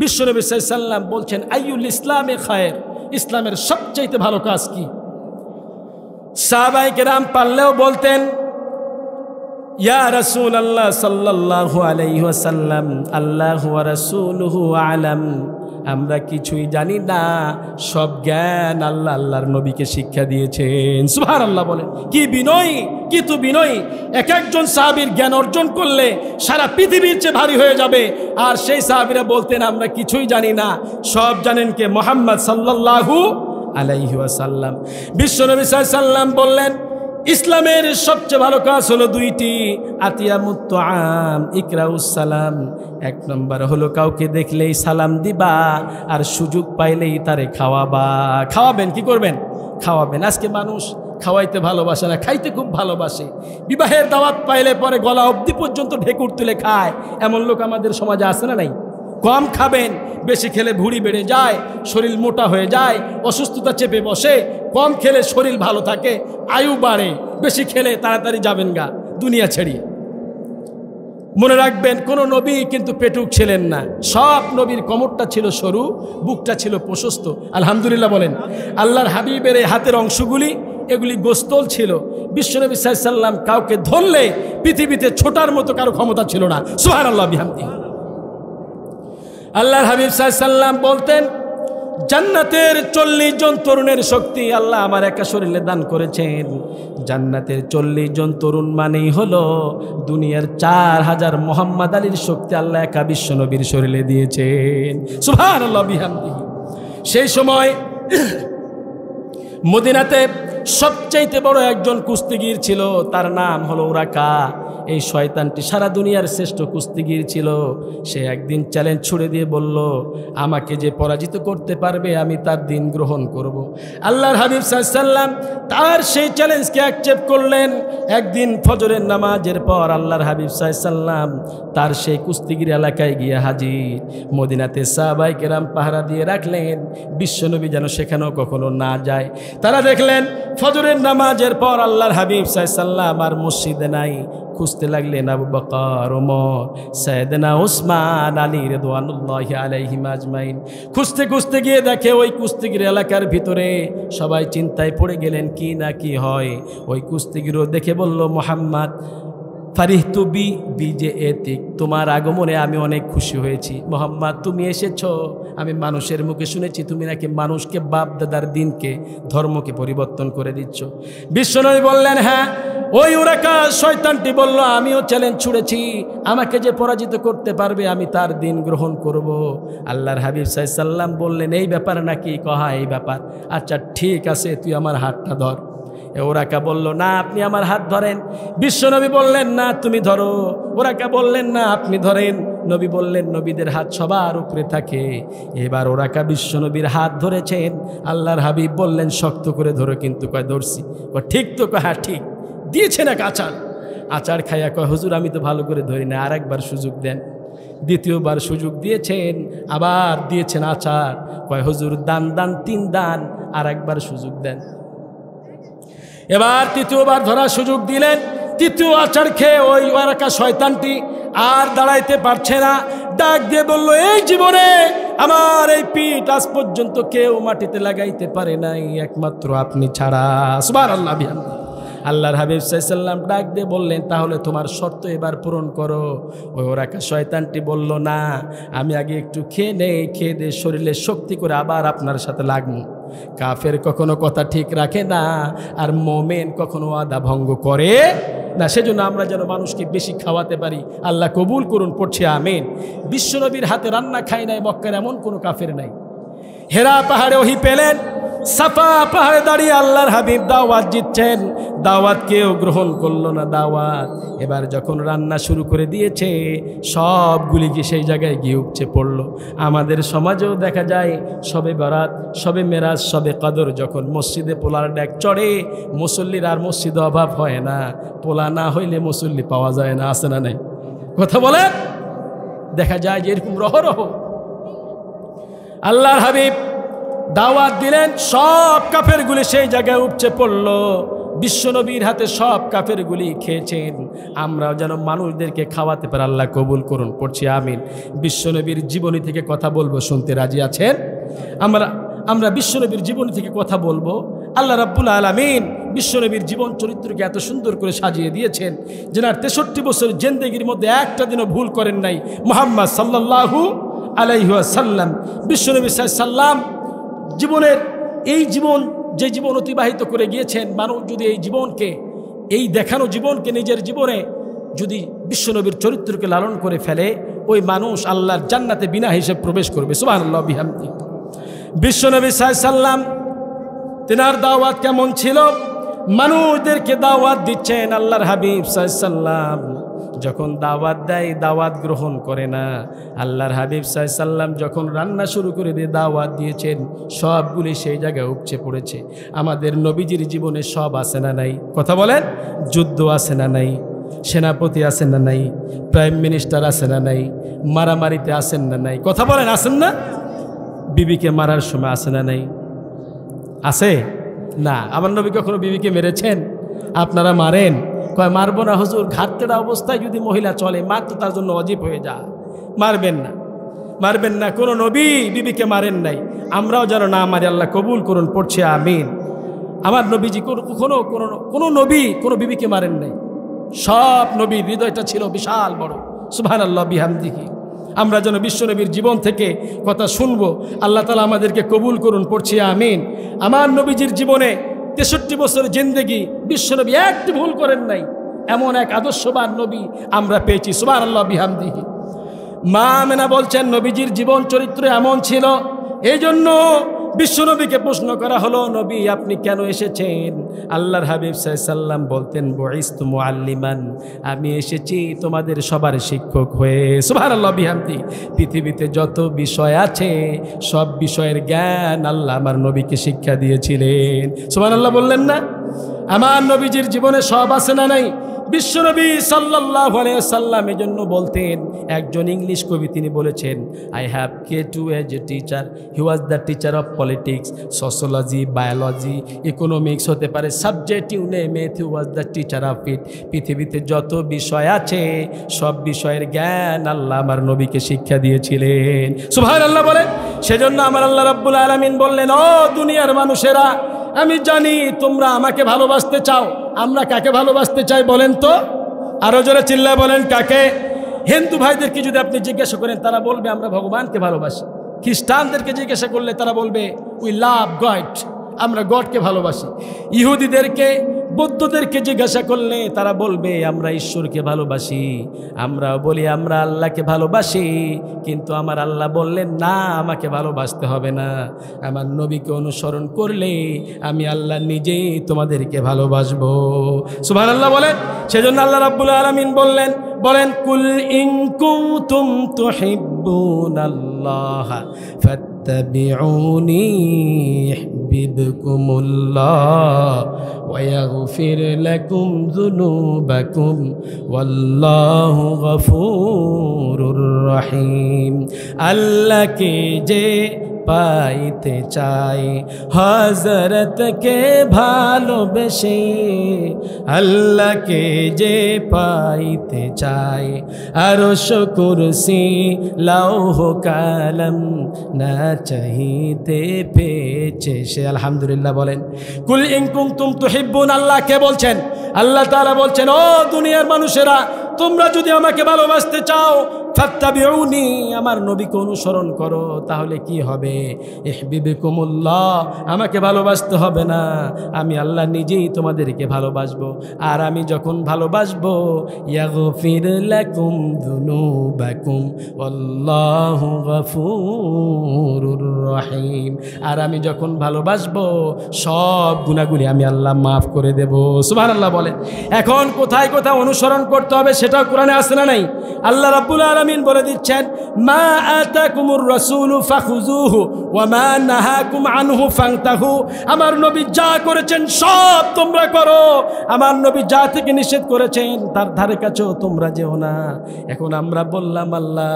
বিশ্বনবী সাল্লাল্লাহু আলাইহি ওয়াসাল্লাম বলছেন আইয়ুল ইসলামে খায়ের, ইসলামের সবচাইতে ভালো কাজ কি? সাহাবায়ে কেরাম পারলেও বলতেন ইয়া রাসূলুল্লাহ সাল্লাল্লাহু আলাইহি ওয়াসাল্লাম আল্লাহু ওয়া রাসূলুহু আলাম, আমরা কিছুই জানি না, সব জ্ঞান আল্লাহ আল্লাহর নবীকে শিক্ষা দিয়েছেন। সুবহানাল্লাহ বলেন, কি বিনয়, কি তো বিনয়। এক একজন সাহাবীর জ্ঞান অর্জন করলে সারা পৃথিবীর চেয়ে ভারী হয়ে যাবে। আর সেই সাহাবীরা বলতেন আমরা কিছুই জানি না, সব জানেন কে? মুহাম্মদ সাল্লাল্লাহু আলাইহি ওয়াসাল্লাম। বিশ্বনবী সাল্লাল্লাহু আলাইহি ওয়াসাল্লাম বললেন ইসলামের সবচেয়ে ভালো কাজ হলো দুইটি, আতিয়ামুত তুআম ইকরাউস সালাম। এক নম্বর হলো কাউকে দেখলেই সালাম দিবা, আর সুযোগ পাইলেই তারে খাওয়াবা। খাওয়াবেন, কি করবেন? খাওয়াবেন। আজকে মানুষ খাওয়াইতে ভালোবাসে না, খাইতে খুব ভালোবাসে। বিবাহের দাওয়াত পাইলে পরে গলা অবধি পর্যন্ত ঢেকুর তুলে খায়, এমন লোক আমাদের সমাজে আছে না নাই? কম খাবেন, বেশি খেলে ভুঁড়ি বেড়ে যায়, শরীর মোটা হয়ে যায়, অসুস্থতা চেপে বসে। কম খেলে শরীর ভালো থাকে, আয়ু বাড়ে, বেশি খেলে তাড়াতাড়ি যাবেন গা দুনিয়া ছেড়িয়ে। মনে রাখবেন, কোনো নবী কিন্তু পেটুক ছিলেন না। সব নবীর কোমরটা ছিল সরু, বুকটা ছিল প্রশস্ত। আলহামদুলিল্লাহ বলেন। আল্লাহর হাবিবের এই হাতের অংশগুলি এগুলি গোস্তল ছিল। বিশ্বনবী সাল্লাল্লাহু আলাইহি ওয়াসাল্লাম কাউকে ধরলে পৃথিবীতে ছোটার মতো কারো ক্ষমতা ছিল না। সুবহানাল্লাহ বিহামদিহি। আল্লাহর হাবিব সাল্লাল্লাহু আলাইহি ওয়াসাল্লাম বলতেন জান্নাতের 40 জন তরুণের শক্তি আল্লাহ আমার একা শরীরে দান করেছেন। জান্নাতের 40 জন তরুণ মানেই হলো দুনিয়ার 4000 মোহাম্মদ আলীর শক্তি আল্লাহ একা বিশ্বনবীর শরীরে দিয়েছেন। সুবহানাল্লাহ বিহামদিহি। সেই সময় মদিনাতে সবচাইতে বড় একজন কুস্তিগীর ছিল, তার নাম হলো উরাকা। এই শয়তানটি সারা দুনিয়ার শ্রেষ্ঠ কুস্তিগীর ছিল। সে একদিন চ্যালেঞ্জ ছুড়ে দিয়ে বলল আমাকে যে পরাজিত করতে পারবে আমি তার দিন গ্রহণ করব। আল্লাহর হাবিব সাল্লাল্লাহু আলাইহি ওয়াসাল্লাম তার সেই চ্যালেঞ্জকে অ্যাকসেপ্ট করলেন। একদিন ফজরের নামাজের পর আল্লাহর হাবিব সাল্লাল্লাহু আলাইহি ওয়াসাল্লাম তার সেই কুস্তিগীর এলাকায় গিয়ে হাজির। মদিনাতে সাহাবায়ে কেরাম পাহারা দিয়ে রাখলেন, বিশ্বনবী যেন সেখানেও কখনো না যায়। তারা দেখলেন ফজরের নামাজের পর আল্লাহর হাবিব সাল্লাল্লাহু আলাইহি ওয়াসাল্লাম আর মসজিদে নাই। খুঁজতে লাগলেন আবু বকর, ওমর, সাইয়েদনা উসমান, আলী রাদিয়াল্লাহু আলাইহিম আজমাইন। খুঁজতে খুঁজতে গিয়ে দেখে ওই কুস্তিগির এলাকার ভিতরে। সবাই চিন্তায় পড়ে গেলেন কি না কি হয়। ওই কুস্তিগিরও দেখে বলল মুহাম্মদ ফারিহতু বিজে এতিক, তোমার আগমনে আমি অনেক খুশি হয়েছি। মোহাম্মদ তুমি এসেছো, আমি মানুষের মুখে শুনেছি তুমি নাকি মানুষকে বাপ দাদার দিনকে ধর্মকে পরিবর্তন করে দিচ্ছ। বিশ্বনবী বললেন হ্যাঁ। ওই উরাকা শয়তানটি বলল আমিও চ্যালেঞ্জ ছুড়েছি, আমাকে যে পরাজিত করতে পারবে আমি তার দিন গ্রহণ করব। আল্লাহর হাবিব সাল্লাল্লাহু আলাইহি ওয়াসাল্লাম বললেন এই ব্যাপার নাকি? কহা এই ব্যাপার। আচ্ছা ঠিক আছে, তুই আমার হাতটা ধর। ওরাকা বলল না আপনি আমার হাত ধরেন। বিশ্বনবী বললেন না তুমি ধরো। ওরাকা বললেন না আপনি ধরেন। নবী বললেন নবীদের হাত সবার উপরে থাকে। এবার ওরাকা বিশ্বনবীর হাত ধরেছেন। আল্লাহর হাবিব বললেন শক্ত করে ধরো। কিন্তু কয় ধরছি। কয় ঠিক তো? কয় হ্যাঁ ঠিক। দিয়েছেন এক আচার। আচার খাইয়া কয় হুজুর আমি তো ভালো করে ধরি না, আর একবার সুযোগ দেন। দ্বিতীয়বার সুযোগ দিয়েছেন, আবার দিয়েছেন আচার। কয় হুজুর দান 3 দান, আর একবার সুযোগ দেন। এবার তৃতীয়বার ধরার সুযোগ দিলেন। তৃতীয় আচার খেয়ে ওই ওরাকা শয়তানটি আর দাঁড়াইতে পারছে না। ডাক দিয়ে বলল এই জীবনে আমার এই পিঠ আজ পর্যন্ত কেউ মাটিতে লাগাইতে পারে নাই, একমাত্র আপনি ছাড়া। সুবহানাল্লাহ বিহামদিহি। আল্লাহর হাবিব সাল্লাল্লাহু আলাইহি ওয়াসাল্লাম ডাক দিয়ে বললেন তাহলে তোমার শর্ত এবার পূরণ করো। ওই ওরাকা শয়তানটি বলল না আমি আগে একটু খেয়ে নেই, খেয়ে দিয়ে শরীরে শক্তি করে আবার আপনার সাথে লাগবো। কাফের কখনো কথা ঠিক রাখে না, আর মোমেন কখনো ওয়াদা ভঙ্গ করে না। সেজন্য আমরা যেন মানুষকে বেশি খাওয়াতে পারি। আল্লাহ কবুল করুন, পড়ছি আমিন। বিশ্বনবীর হাতে রান্না খাই নাই মক্কার এমন কোনো কাফের নাই। হেরা পাহাড়ে ওহী পেলেন, সাফা পাহাড়ে দাঁড়িয়ে আল্লাহর হাবিব দাওয়াত দিচ্ছেন। দাওয়াত কেউ গ্রহণ করলো না। দাওয়াত এবার যখন রান্না শুরু করে দিয়েছে সবগুলি কি সেই জায়গায় গিয়ে উপচে পড়লো। আমাদের সমাজেও দেখা যায় সবে বরাত, সবে মেরাজ, সবে কদর যখন মসজিদে পোলার ডেক চড়ে, মুসল্লির আর মসজিদে অভাব হয় না। পোলা না হইলে মুসল্লি পাওয়া যায় না। আছে না নাই? কথা বলেন। দেখা যায় যে এরকম রহরহ। আল্লাহর হাবিব দাওয়াত দিলেন, সব কাফেরগুলি সেই জায়গায় উপচে পড়লো। বিশ্বনবীর হাতে সব কাফেরগুলি খেয়েছেন, আমরাও যেন মানুষদেরকে খাওয়াতে পারি। আল্লাহ কবুল করুন, পড়ছি আমিন। বিশ্বনবীর জীবনী থেকে কথা বলবো, শুনতে রাজি আছেন? আমরা বিশ্বনবীর জীবনী থেকে কথা বলবো। আল্লাহ রাব্বুল আলামিন বিশ্বনবীর জীবন চরিত্রকে এত সুন্দর করে সাজিয়ে দিয়েছেন, যেনার 63 বছর জিন্দেগির মধ্যে একটা দিনও ভুল করেন নাই মুহাম্মদ সাল্লাল্লাহু আলাইহি ওয়াসাল্লাম। বিশ্বনবী সাল্লাম জীবনের এই জীবন, যে জীবন অতিবাহিত করে গিয়েছেন, মানুষ যদি এই জীবনকে, এই দেখানো জীবনকে নিজের জীবনে যদি বিশ্বনবীর চরিত্রকে লালন করে ফেলে, ওই মানুষ আল্লাহর জান্নাতে বিনা হিসেবে প্রবেশ করবে। সুবহানাল্লাহ বিহামদি। বিশ্বনবী সাল্লাম তেনার দাওয়াত কেমন ছিল? মানুষদেরকে দাওয়াত দিচ্ছেন। আল্লাহর হাবিব সাল্লাম যখন দাওয়াত দেয়, দাওয়াত গ্রহণ করে না। আল্লাহর হাবিব সাল্লাম যখন রান্না শুরু করে দিয়ে দাওয়াত দিয়েছেন, সবগুলি সেই জায়গায় উপচে পড়েছে। আমাদের নবীজির জীবনে সব আছে না নাই? কথা বলেন। যুদ্ধ আছে না নাই? সেনাপতি আছেন না নাই? প্রাইম মিনিস্টার আছে না নাই? মারামারিতে আছেন না নাই? কথা বলেন, আছেন না? বিবিকে মারার সময় আছে না নাই? আছে না? আমার নবী কখনো বিবিকে মেরেছেন? আপনারা মারেন? কয় মারবো না হুজুর, ঘাটতেরা অবস্থায় যদি মহিলা চলে, মার তো তার জন্য অজীব হয়ে যায়, মারবেন না, মারবেন না। কোনো নবী বিবিকে মারেন নাই, আমরাও যেন না মারি। আল্লাহ কবুল করুন, পড়ছে আমিন। আমার নবীজি কোনো নবী কোনো বিবিকে মারেন নাই। সব নবীর হৃদয়টা ছিল বিশাল বড়। সুবহানাল্লাহ বিহামদিহি। আমরা যেন বিশ্বনবীর জীবন থেকে কথা শুনবো। আল্লাহ তাআলা আমাদেরকে কবুল করুন, পড়ছি আমিন। আমার নবীজির জীবনে 63 বছর জিন্দেগি, বিশ্বনবী একটি ভুল করেন নাই, এমন এক আদর্শবান নবী আমরা পেয়েছি। সুবহানাল্লাহ বিহামদিহি। মা আমেনা বলছেন নবীজির জীবন চরিত্র এমন ছিল, এই জন্য বিশ্বনবীকে প্রশ্ন করা হলো, নবী আপনি কেন এসেছেন? আল্লাহর হাবিব সাল্লাম বলতেন, বুইসতু মুআল্লিমান, আমি এসেছি তোমাদের সবার শিক্ষক হয়ে। সুবহানাল্লাহ বিহামদি। পৃথিবীতে যত বিষয় আছে সব বিষয়ের জ্ঞান আল্লাহ আমার নবীকে শিক্ষা দিয়েছিলেন। সুবহানাল্লাহ বললেন না? আমার নবীজির জীবনে সব আছে না নাই? বিশ্বনবী সাল্লাল্লাহু আলাইহি ওয়াসাল্লাম এজন্য বলতেন, একজন ইংলিশ কবি তিনি বলেছেন, I have K2 as a teacher, he was the teacher of politics, sociology, biology, economics হতে পারে, subject you name it, he was the teacher of it. পৃথিবীতে যত বিষয় আছে সব বিষয়ের জ্ঞান আল্লাহ আমার নবীকে শিক্ষা দিয়েছিলেন। সুবহানাল্লাহ বলেন। সেজন্য আমার আল্লাহ রাব্বুল আলামিন বললেন, ও দুনিয়ার মানুষেরা, আমি জানি তোমরা আমাকে ভালোবাসতে চাও। আমরা কাকে ভালোবাসতে চাই বলেন তো? আরো জোরে চিল্লায় বলেন, কাকে? হিন্দু ভাইদেরকে যদি আপনি জিজ্ঞাসা করেন, তারা বলবে আমরা ভগবানকে ভালোবাসি। খ্রিস্টানদেরকে জিজ্ঞাসা করলে তারা বলবে উই লাভ গড, আমরা গডকে ভালোবাসি। ইহুদিদেরকে, বৌদ্ধদেরকে জিজ্ঞাসা করলে তারা বলবে আমরা ঈশ্বরকে ভালোবাসি। আমরা বলি আমরা আল্লাহকে ভালোবাসি, কিন্তু আমার আল্লাহ বললেন না, আমাকে ভালোবাসতে হবে না, আমার নবীকে অনুসরণ করলে আমি আল্লাহ নিজেই তোমাদেরকে ভালোবাসবো। সুবহানাল্লাহ বলেন। সেজন্য আল্লাহ রাব্বুল আলামিন বলেন কুল ইন কুনতুম তুহিব্বুনাল্লাহ ফাত্তাবিউনি ইউহিব্বুকুমুল্লাহ ওয়া ইয়াগফির লাকুম যুনুবাকুম ওয়াল্লাহু গফুরুর রহিম। আল্লাহকে যে পাইতে চাই, হযরতকে ভালোবেসে, আল্লাহকে যে পাইতে চাই, আরশ কুরসি লৌহ কালাম না চাহিতে পেয়েছে সে। আলহামদুলিল্লাহ বলেন। কুল ইন কুনতুম তুহিব্বুন, আল্লাহ কে বলছেন? আল্লাহ তাআলা বলছেন, ও দুনিয়ার মানুষেরা, তোমরা যদি আমাকে ভালোবাসতে চাও, ফাত্তাবিউনি, আমার নবীকে অনুসরণ করো, তাহলে কি হবে? ইউহিব্বুকুমুল্লাহ, আমাকে ভালোবাসতে হবে না, আমি আল্লাহ নিজেই তোমাদেরকে ভালোবাসবো। আর আমি যখন ভালোবাসবো, ইয়াগফির লাকুম যুনুবাকুম ওয়াল্লাহু গফুরুর রহিম, আর আমি যখন ভালোবাসবো সব গুনাহগুলি আমি আল্লাহ মাফ করে দেব। সুবহানাল্লাহ বলেন। এখন কোথায় কোথায় অনুসরণ করতে হবে সেটাও কোরআনে আছে না নাই? আল্লাহ রাব্বুল আলামিন বলে দিচ্ছেন, মা আতাকুমুর রাসূলু ফাখুযুহু ওয়া মা নাহাকুম আনহু ফান্তাহু। আমার নবী যা করেছেন সব তোমরা করো, আমার নবী যা থেকে নিষেধ করেছেন তার ধারে কাছেও তোমরা যেও না। এখন আমরা বললাম আল্লাহ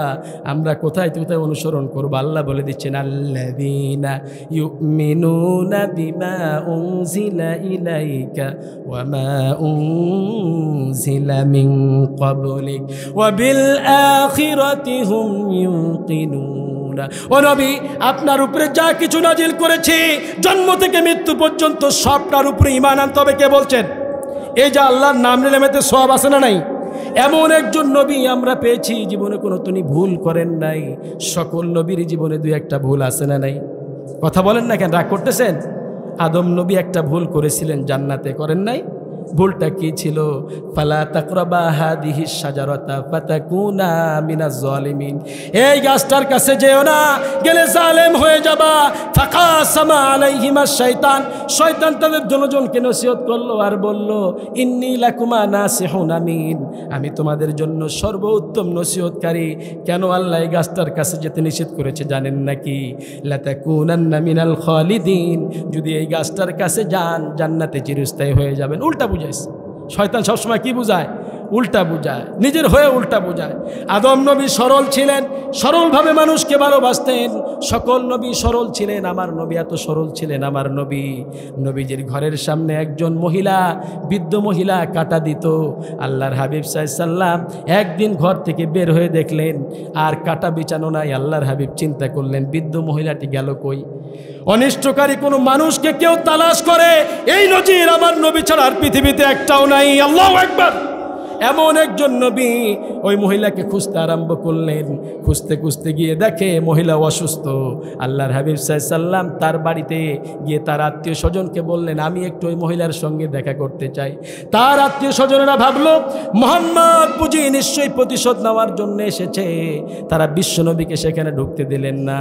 আমরা কোথায় কোথায় অনুসরণ করব? আল্লাহ বলে দিচ্ছেন, আল্লাযীনা ইউমিনুনা বিমা উনজিলা ইলাইকা ওয়া মা উনজিলা মিন ক্বাবলিক ওয়া বিল আখিরাতি হুম ইউকিনুন। ও নবী, আপনার উপরে যা কিছু নাজিল করেছি জন্ম থেকে মৃত্যু পর্যন্ত সবটার উপরে ঈমান আনতে হবে। কে বলছেন? এই যে আল্লাহর নাম নিলে মেতে সওয়াব আছে না নাই? এমন একজন নবী আমরা পেয়েছি জীবনে কোনো তিনি ভুল করেন নাই। সকল নবীর জীবনে দুই একটা ভুল আছে না নাই? কথা বলেন না কেন, রাগ করতেছেন? আদম নবী একটা ভুল করেছিলেন জান্নাতে, করেন নাই? ভুলটা কি ছিল? ফালা তাকরাবা হাদিহি শাজারাতা ফাতাকুনা মিনাজ জালিমিন। এই গাছটার কাছে যেও না, গেলে জালেম হয়ে যাবা। ফাকাসামা আলাইহিমা শাইতান, শয়তান তাদের দুজনকে নসিহত করলো আর বলল, ইন্নী লাকুমা নাসিহুন আমিন, আমি তোমাদের জন্য সর্বোত্তম নসিহতকারী। কেন আল্লাহ এই গাছটার কাছে যেতে নিষেধ করেছে জানেন নাকি? লাতাকুনান্না মিনাল খালিদিন, যদি এই গাছটার কাছে যান জান্নাতে চিরস্থায়ী হয়ে যাবেন। উল্টা বুঝাইছে শয়তান, সবসময় কি বুঝায়? উল্টা বুঝায়, নিজের হয়ে উল্টা বুঝায়। আদম নবী সরল ছিলেন, সরলভাবে মানুষকে ভালোবাসতেন। সকল নবী সরল ছিলেন, আমার নবী এত সরল ছিলেন। আমার নবীজির ঘরের সামনে একজন মহিলা, বৃদ্ধ মহিলা কাটা দিত। আল্লাহর হাবিব সাল্লাম একদিন ঘর থেকে বের হয়ে দেখলেন আর কাটা বিছানো নাই। আল্লাহর হাবিব চিন্তা করলেন বৃদ্ধ মহিলাটি গেল কই? অনিষ্টকারী কোনো মানুষকে কেউ তালাশ করে এই নজির আমার নবী ছাড়া আর পৃথিবীতে একটাও নাই। আল্লাহু আকবার। এমন একজন নবী ওই মহিলাকে খুঁজতে আরম্ভ করলেন। খুঁজতে খুঁজতে গিয়ে দেখে মহিলা অসুস্থ। আল্লাহর হাবিব সাল্লাম তার বাড়িতে গিয়ে তার আত্মীয় স্বজনকে বললেন, আমি একটু ওই মহিলার সঙ্গে দেখা করতে চাই। তার আত্মীয় স্বজনেরা ভাবলো মোহাম্মদ বুঝি নিশ্চয়ই প্রতিশোধ নেওয়ার জন্য এসেছে। তারা বিশ্বনবীকে সেখানে ঢুকতে দিলেন না।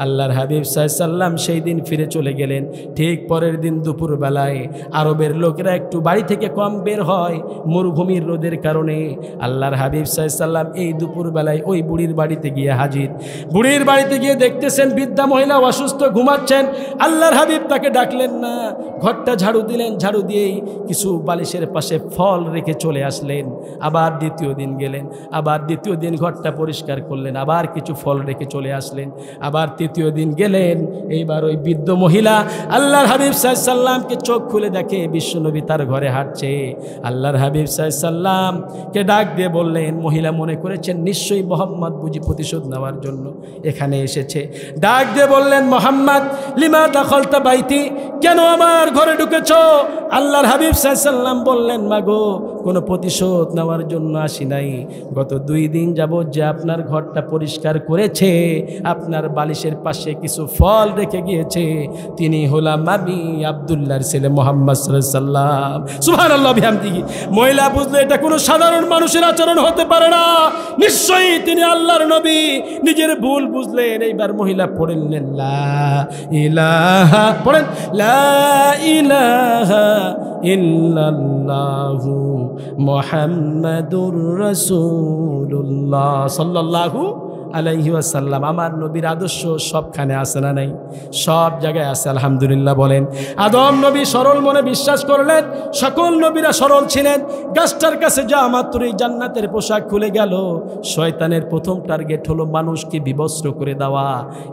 আল্লাহর হাবিব সাল্লাম সেই দিন ফিরে চলে গেলেন। ঠিক পরের দিন দুপুরবেলায় আরবের লোকেরা একটু বাড়ি থেকে কম বের হয় মরুভূমির রোদের কারণে। আল্লাহর হাবিব সাল্লাম এই দুপুরবেলায় ওই বুড়ির বাড়িতে গিয়ে হাজির। বুড়ির বাড়িতে গিয়ে দেখতেছেন বৃদ্ধা মহিলা অসুস্থ, ঘুমাচ্ছেন। আল্লাহর হাবিব তাকে ডাকলেন না, ঘরটা ঝাড়ু দিলেন। ঝাড়ু দিয়েই কিছু বালিশের পাশে ফল রেখে চলে আসলেন। আবার দ্বিতীয় দিন গেলেন, আবার দ্বিতীয় দিন ঘরটা পরিষ্কার করলেন, আবার কিছু ফল রেখে চলে আসলেন। আবার তৃতীয় দিন গেলেন। এইবার ওই বৃদ্ধ মহিলা আল্লাহর হাবিব সাল্লামকে চোখ খুলে দেখে বিশ্বনবী তার ঘরে হাঁটছে। আল্লাহর হাবিব সাল্লাম কে ডাক দিয়ে বললেন, মহিলা মনে করেছেন নিশ্চয়ই মোহাম্মদ বুঝি প্রতিশোধ নেওয়ার জন্য এখানে এসেছে। ডাক দিয়ে বললেন, মোহাম্মদ লিমা দাখলতা বাইতি, কেন আমার ঘরে ঢুকেছ? আল্লাহর হাবিব সাল্লাম বললেন, মাগো কোনো প্রতিশোধ নেওয়ার জন্য আসি নাই। গত 2 দিন যাবৎ যে আপনার ঘরটা পরিষ্কার করেছে, আপনার বালিশের পাশে কিছু ফল রেখে গিয়েছে, তিনি হলাম আমি আব্দুল্লাহর ছেলে মোহাম্মদ সাল্লাম। সুবহানাল্লাহ বিহামদিহি। মহিলা বুঝলে এটা কোনো সাধারণ মানুষের আচরণ হতে পারে না, নিশ্চয়ই তিনি আল্লাহর নবী। নিজের ভুল বুঝলেন। এইবার মহিলা পড়লেন লা ইলাহা, পড়েন লা ইলাহা ইল্লাল্লাহু মুহাম্মাদুর রাসূলুল্লাহ সাল্লাল্লাহু আলাইহি ওয়াসাল্লাম। আমার নবীর আদর্শ সবখানে আছে না নাই? সব জায়গায় আছে, আলহামদুলিল্লাহ বলেন। আদম নবী সরল মনে বিশ্বাস করলেন, সকল নবীরা সরল ছিলেন। গাছটার কাছে যা মাত্রই জান্নাতের পোশাক খুলে গেল। শয়তানের প্রথম টার্গেট হলো মানুষকে বিবস্ত্র করে দেওয়া।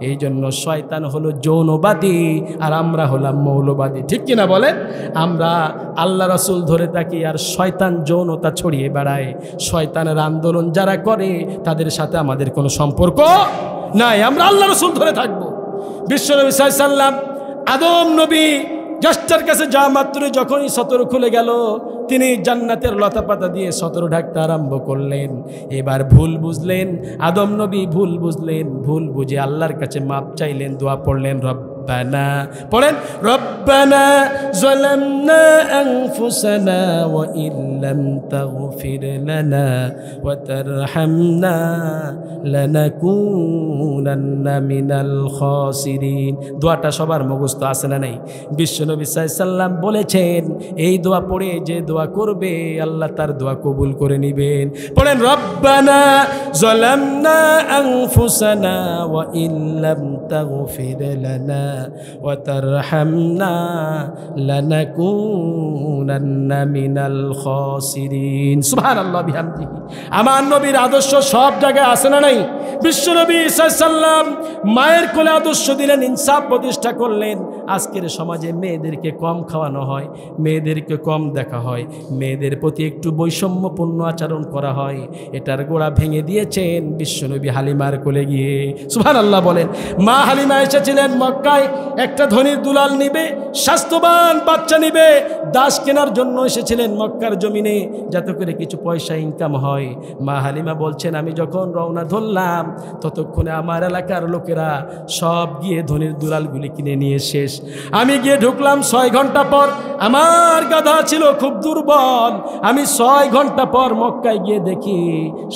এই জন্য শয়তান হলো যৌনবাদী আর আমরা হলাম মৌলবাদী। ঠিক কিনা বলেন? আমরা আল্লাহ রাসূল ধরে থাকি আর শয়তান যৌনতা ছড়িয়ে বেড়ায়। শয়তানের আন্দোলন যারা করে তাদের সাথে আমাদের কোনো সম্পর্ক নাই, আমরা আল্লাহ রাসূল ধরে থাকবো। বিশ্বনবী সাল্লাম আদম নবী গাছটার কাছে যা মাত্রই যখনই সতর খুলে গেল, তিনি জান্নাতের লতাপাতা দিয়ে সতর ঢাকতে আরম্ভ করলেন। এবার ভুল বুঝলেন, আদম নবী ভুল বুঝলেন। ভুল বুঝে আল্লাহর কাছে মাপ চাইলেন, দোয়া পড়লেন, রব্বি রব্বানা, পড়েন রব্বানা যালামনা আনফুসানা ওয়া ইল্লাম তাগফির লানা ওয়া তারহামনা লানাকুনান্না মিনাল খাসিরিন। দোয়াটা সবার মুখস্থ আছে না নাই? বিশ্বনবী সাল্লাল্লাহু আলাইহি সাল্লাম বলেছেন এই দোয়া পড়ে যে দোয়া করবে আল্লাহ তার দোয়া কবুল করে নেবেন। পড়েন রব্বানা যালামনা আনফুসানা ওয়া ইল্লাম তাগফির লানা ওয়া তারহামনা লানাকুনান্না মিনাল খাসিরিন। সুবহানাল্লাহ বিহামদিহি। আমার নবীর আদর্শ সব জায়গায় আছে না নাই? বিশ্বনবী সাল্লাল্লাহু আলাইহি সাল্লাম মায়ের কোলে আদর্শ দিলেন, ইনসাফ প্রতিষ্ঠা করলেন। আজকের সমাজে মেয়েদেরকে কম খাওয়ানো হয়, মেয়েদেরকে কম দেখা হয়, মেয়েদের প্রতি একটু বৈষম্যপূর্ণ আচরণ করা হয়। এটার গোড়া ভেঙে দিয়েছেন বিশ্বনবী হালিমার কোলে গিয়ে। সুবহানাল্লাহ বলেন। মা হালিমা এসেছিলেন মক্কায় একটা ধনীর দুলাল নিবে, স্বাস্থ্যবান বাচ্চা নিবে, দাস কেনার জন্য এসেছিলেন মক্কার জমিনে, যাতে করে কিছু পয়সা ইনকাম হয়। মা হালিমা বলছেন আমি যখন রওনা ধরলাম ততক্ষণে আমার এলাকার লোকেরা সব গিয়ে ধনীর দুলালগুলি কিনে নিয়ে শেষ। আমি গিয়ে ঢুকলাম 6 ঘন্টা পর। আমার গাধা ছিল খুব দুর্বল। আমি 6 ঘন্টা পর মক্কায় গিয়ে দেখি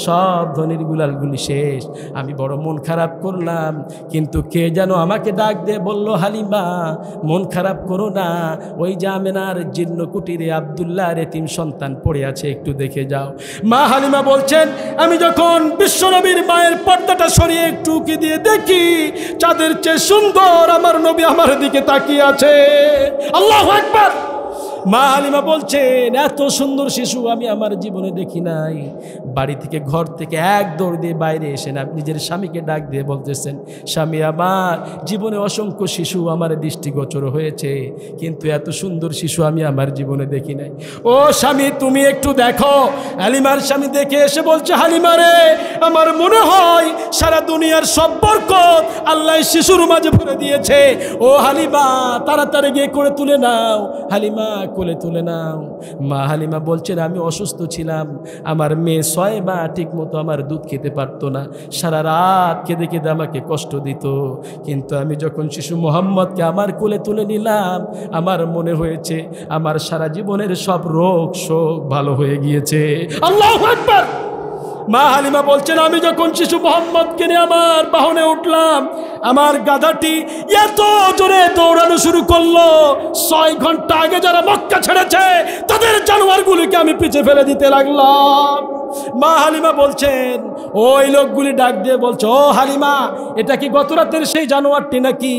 সব ধনীর দুলালগুলি শেষ। আমি বড় মন খারাপ করলাম, কিন্তু কে যেন আমাকে ডাক দিয়ে বলল, হালিমা মন খারাপ করো না, ওই যে আমেনার জীর্ণ কুটিরে আব্দুল্লাহর এতিম সন্তান পড়ে আছে, একটু দেখে যাও। মা হালিমা বলছেন আমি যখন বিশ্বনবীর মায়ের পর্দাটা সরিয়ে একটু উকি দিয়ে দেখি চাঁদের চেয়ে সুন্দর আমার নবী আমার দিকে তাকিয়ে আছে। আল্লাহু আকবার। মা হালিমা বলছেন এত সুন্দর শিশু আমি আমার জীবনে দেখি নাই। বাড়ি থেকে ঘর থেকে এক দৌড় দিয়ে বাইরে এসে না নিজের স্বামীকে ডাক দিয়ে বলতেছেন, স্বামী আমার জীবনে অসংখ্য শিশু আমার দৃষ্টিগোচর হয়েছে, কিন্তু এত সুন্দর শিশু আমি আমার জীবনে দেখি নাই। ও স্বামী তুমি একটু দেখো। হালিমার স্বামী দেখে এসে বলছে, হালিমা রে আমার মনে হয় সারা দুনিয়ার সব বরকত আল্লাহ শিশুর মাঝে ভরে দিয়েছে। ও হালিমা তাড়াতাড়ি গিয়ে করে তুলে নাও। হালিমা কোলে তুলে নাও। মা হালিমা বলছেন আমি অসুস্থ ছিলাম, আমার মেয়ে 6 মা ঠিক মতো আমার দুধ খেতে পারতো না, সারা রাত কেঁদে কেঁদে আমাকে কষ্ট দিত, কিন্তু আমি যখন শিশু মোহাম্মদকে আমার কোলে তুলে নিলাম আমার মনে হয়েছে আমার সারা জীবনের সব রোগ শোক ভালো হয়ে গিয়েছে। আল্লাহু আকবার। মা হালিমা বলছেন আমি যখন শিশু মোহাম্মদকে নিয়ে আমার বাহনে উঠলাম আমার গাধাটি এত জোরে দৌড়ানো শুরু করলো, 6 ঘন্টা আগে যারা মক্কা ছেড়েছে তাদের জানোয়ারগুলিকে আমি পিছে ফেলে দিতে লাগলাম। মা হালিমা বলছেন ওই লোকগুলি ডাক দিয়ে বলছে, ও হালিমা এটা কি গত রাতের সেই জানোয়ারটি নাকি?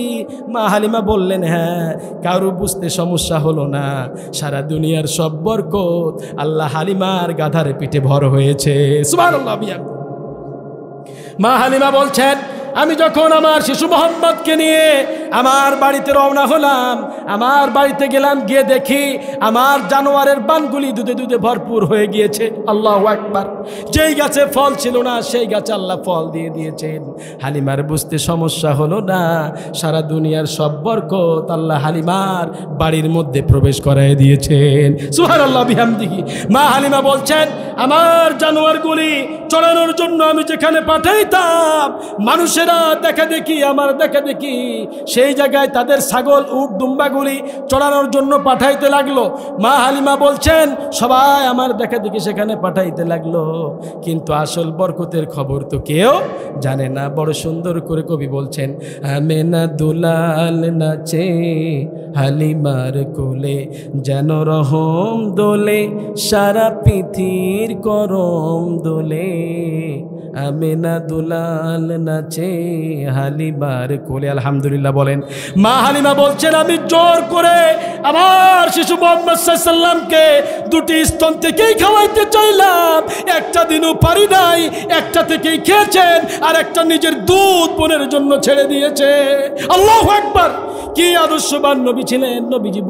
মা হালিমা বললেন হ্যাঁ। কারো বুঝতে সমস্যা হলো না, সারা দুনিয়ার সব বরকত আল্লাহ হালিমার গাধার পিঠে ভর হয়েছে। সুবহানাল্লাহ। মা হালিমা বলছেন আমি যখন আমার শিশু মোহাম্মদকে নিয়ে আমার বাড়িতে রওনা হলাম, আমার বাড়িতে গেলাম, গিয়ে দেখি আমার জানোয়ারের বানগুলি দুধে দুধে ভরপুর হয়ে গিয়েছে। আল্লাহু আকবার। যেই গাছে ফল ছিল না সেই গাছে আল্লাহ ফল দিয়ে দিয়েছেন। হালিমার বুঝতে সমস্যা হলো না, সারা দুনিয়ার সব বরকত আল্লাহ হালিমার বাড়ির মধ্যে প্রবেশ করায় দিয়েছেন। সুবহানাল্লাহ বিহামদিহি। মা হালিমা বলছেন আমার জানোয়ারগুলি চড়ানোর জন্য আমি যেখানে পাঠাইতাম মানুষেরা দেখা দেখি আমার দেখা দেখি সেই জায়গায় তাদের ছাগল উট দুম্বাগুলি চড়ানোর জন্য পাঠাইতে লাগলো। মা হালিমা বলছেন সবাই আমার দেখা দেখি সেখানে পাঠাইতে লাগলো, কিন্তু আসল বরকতের খবর তো কেউ জানে না। বড় সুন্দর করে কবি বলছেন আমেনা দুলাল নাচে হালিমার কোলে যেন রহম দোলে সারা পৃথিবীর করম দোলে। আমেনা দুলাল নাচে হালিমার কোলে। আলহামদুলিল্লাহ বলেন। মা হালিমা বলছেন আমি জোর করে আমার শিশু মুহাম্মদ সাল্লাল্লাহু আলাইহি সাল্লামকে 2টি স্তন থেকেই খাওয়াইতে চাইলাম, একটা দিনও পারি নাই, একটা থেকেই খেয়েছেন আর একটা নিজের দুধ বোনের জন্য ছেড়ে দিয়েছে। আল্লাহু আকবার। কি আদর্শবান নবী ছিলেন। নবীজি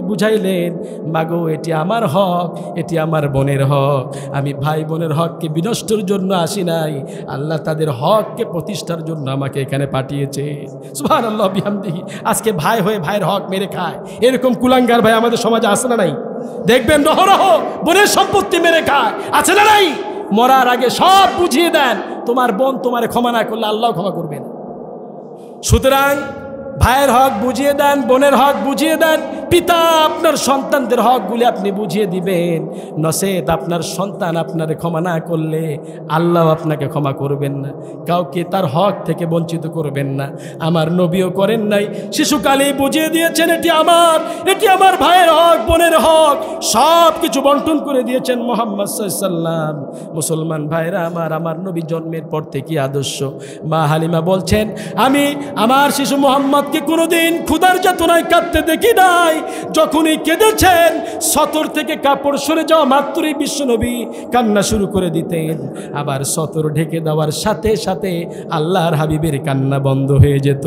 বুঝাইলেন মাগো এটি আমার হক, এটি আমার বোনের হক। আমি ভাই বোনের হককে বিনষ্টের জন্য আসি নাই, আল্লাহ তাদের হককে প্রতিষ্ঠার জন্য আমাকে এখানে পাঠিয়েছে। সুবহানাল্লাহ বিহামদিহি। আজকে ভাই হয়ে ভাইয়ের হক মেরে খায় এরকম কুলাঙ্গার ভাই আমাদের সমাজে আছে না নাই? দেখবেন রহরহ বোনের সম্পত্তি মেরে খায়, আছে না নাই? মরার আগে সব বুঝিয়ে দেন তোমার বোন তোমারে ক্ষমা না করলে আল্লাহ ক্ষমা করবেন। সুতরাং ভাইয়ের হক বুঝিয়ে দেন, বোনের হক বুঝিয়ে দেন, পিতা আপনার সন্তানদের হকগুলি আপনি বুঝিয়ে দিবেন। নচেত আপনার সন্তান আপনারে ক্ষমা না করলে আল্লাহ আপনাকে ক্ষমা করবেন না, কাউকে তার হক থেকে বঞ্চিত করবেন না। আমার নবীও করেন নাই, শিশুকালেই বুঝিয়ে দিয়েছেন এটি আমার ভাইয়ের হক, বোনের হক, সব কিছু বন্টন করে দিয়েছেন মুহাম্মদ সাল্লাল্লাহু আলাইহি ওয়াসাল্লাম। মুসলমান ভাইরা আমার নবী জন্মের পর থেকে আদর্শ। মা হালিমা বলছেন, আমি আমার শিশু মোহাম্মদকে কোনোদিন ক্ষুধার যাতনায় কাঁদতে দেখি নাই। যখনই কেঁদেছেন, সতর থেকে কাপড় সরে যাওয়া মাত্রই বিশ্বনবী কান্না শুরু করে দিতেন। আবার সতর ঢেকে দেওয়ার সাথে সাথে আল্লাহর হাবিবের কান্না বন্ধ হয়ে যেত।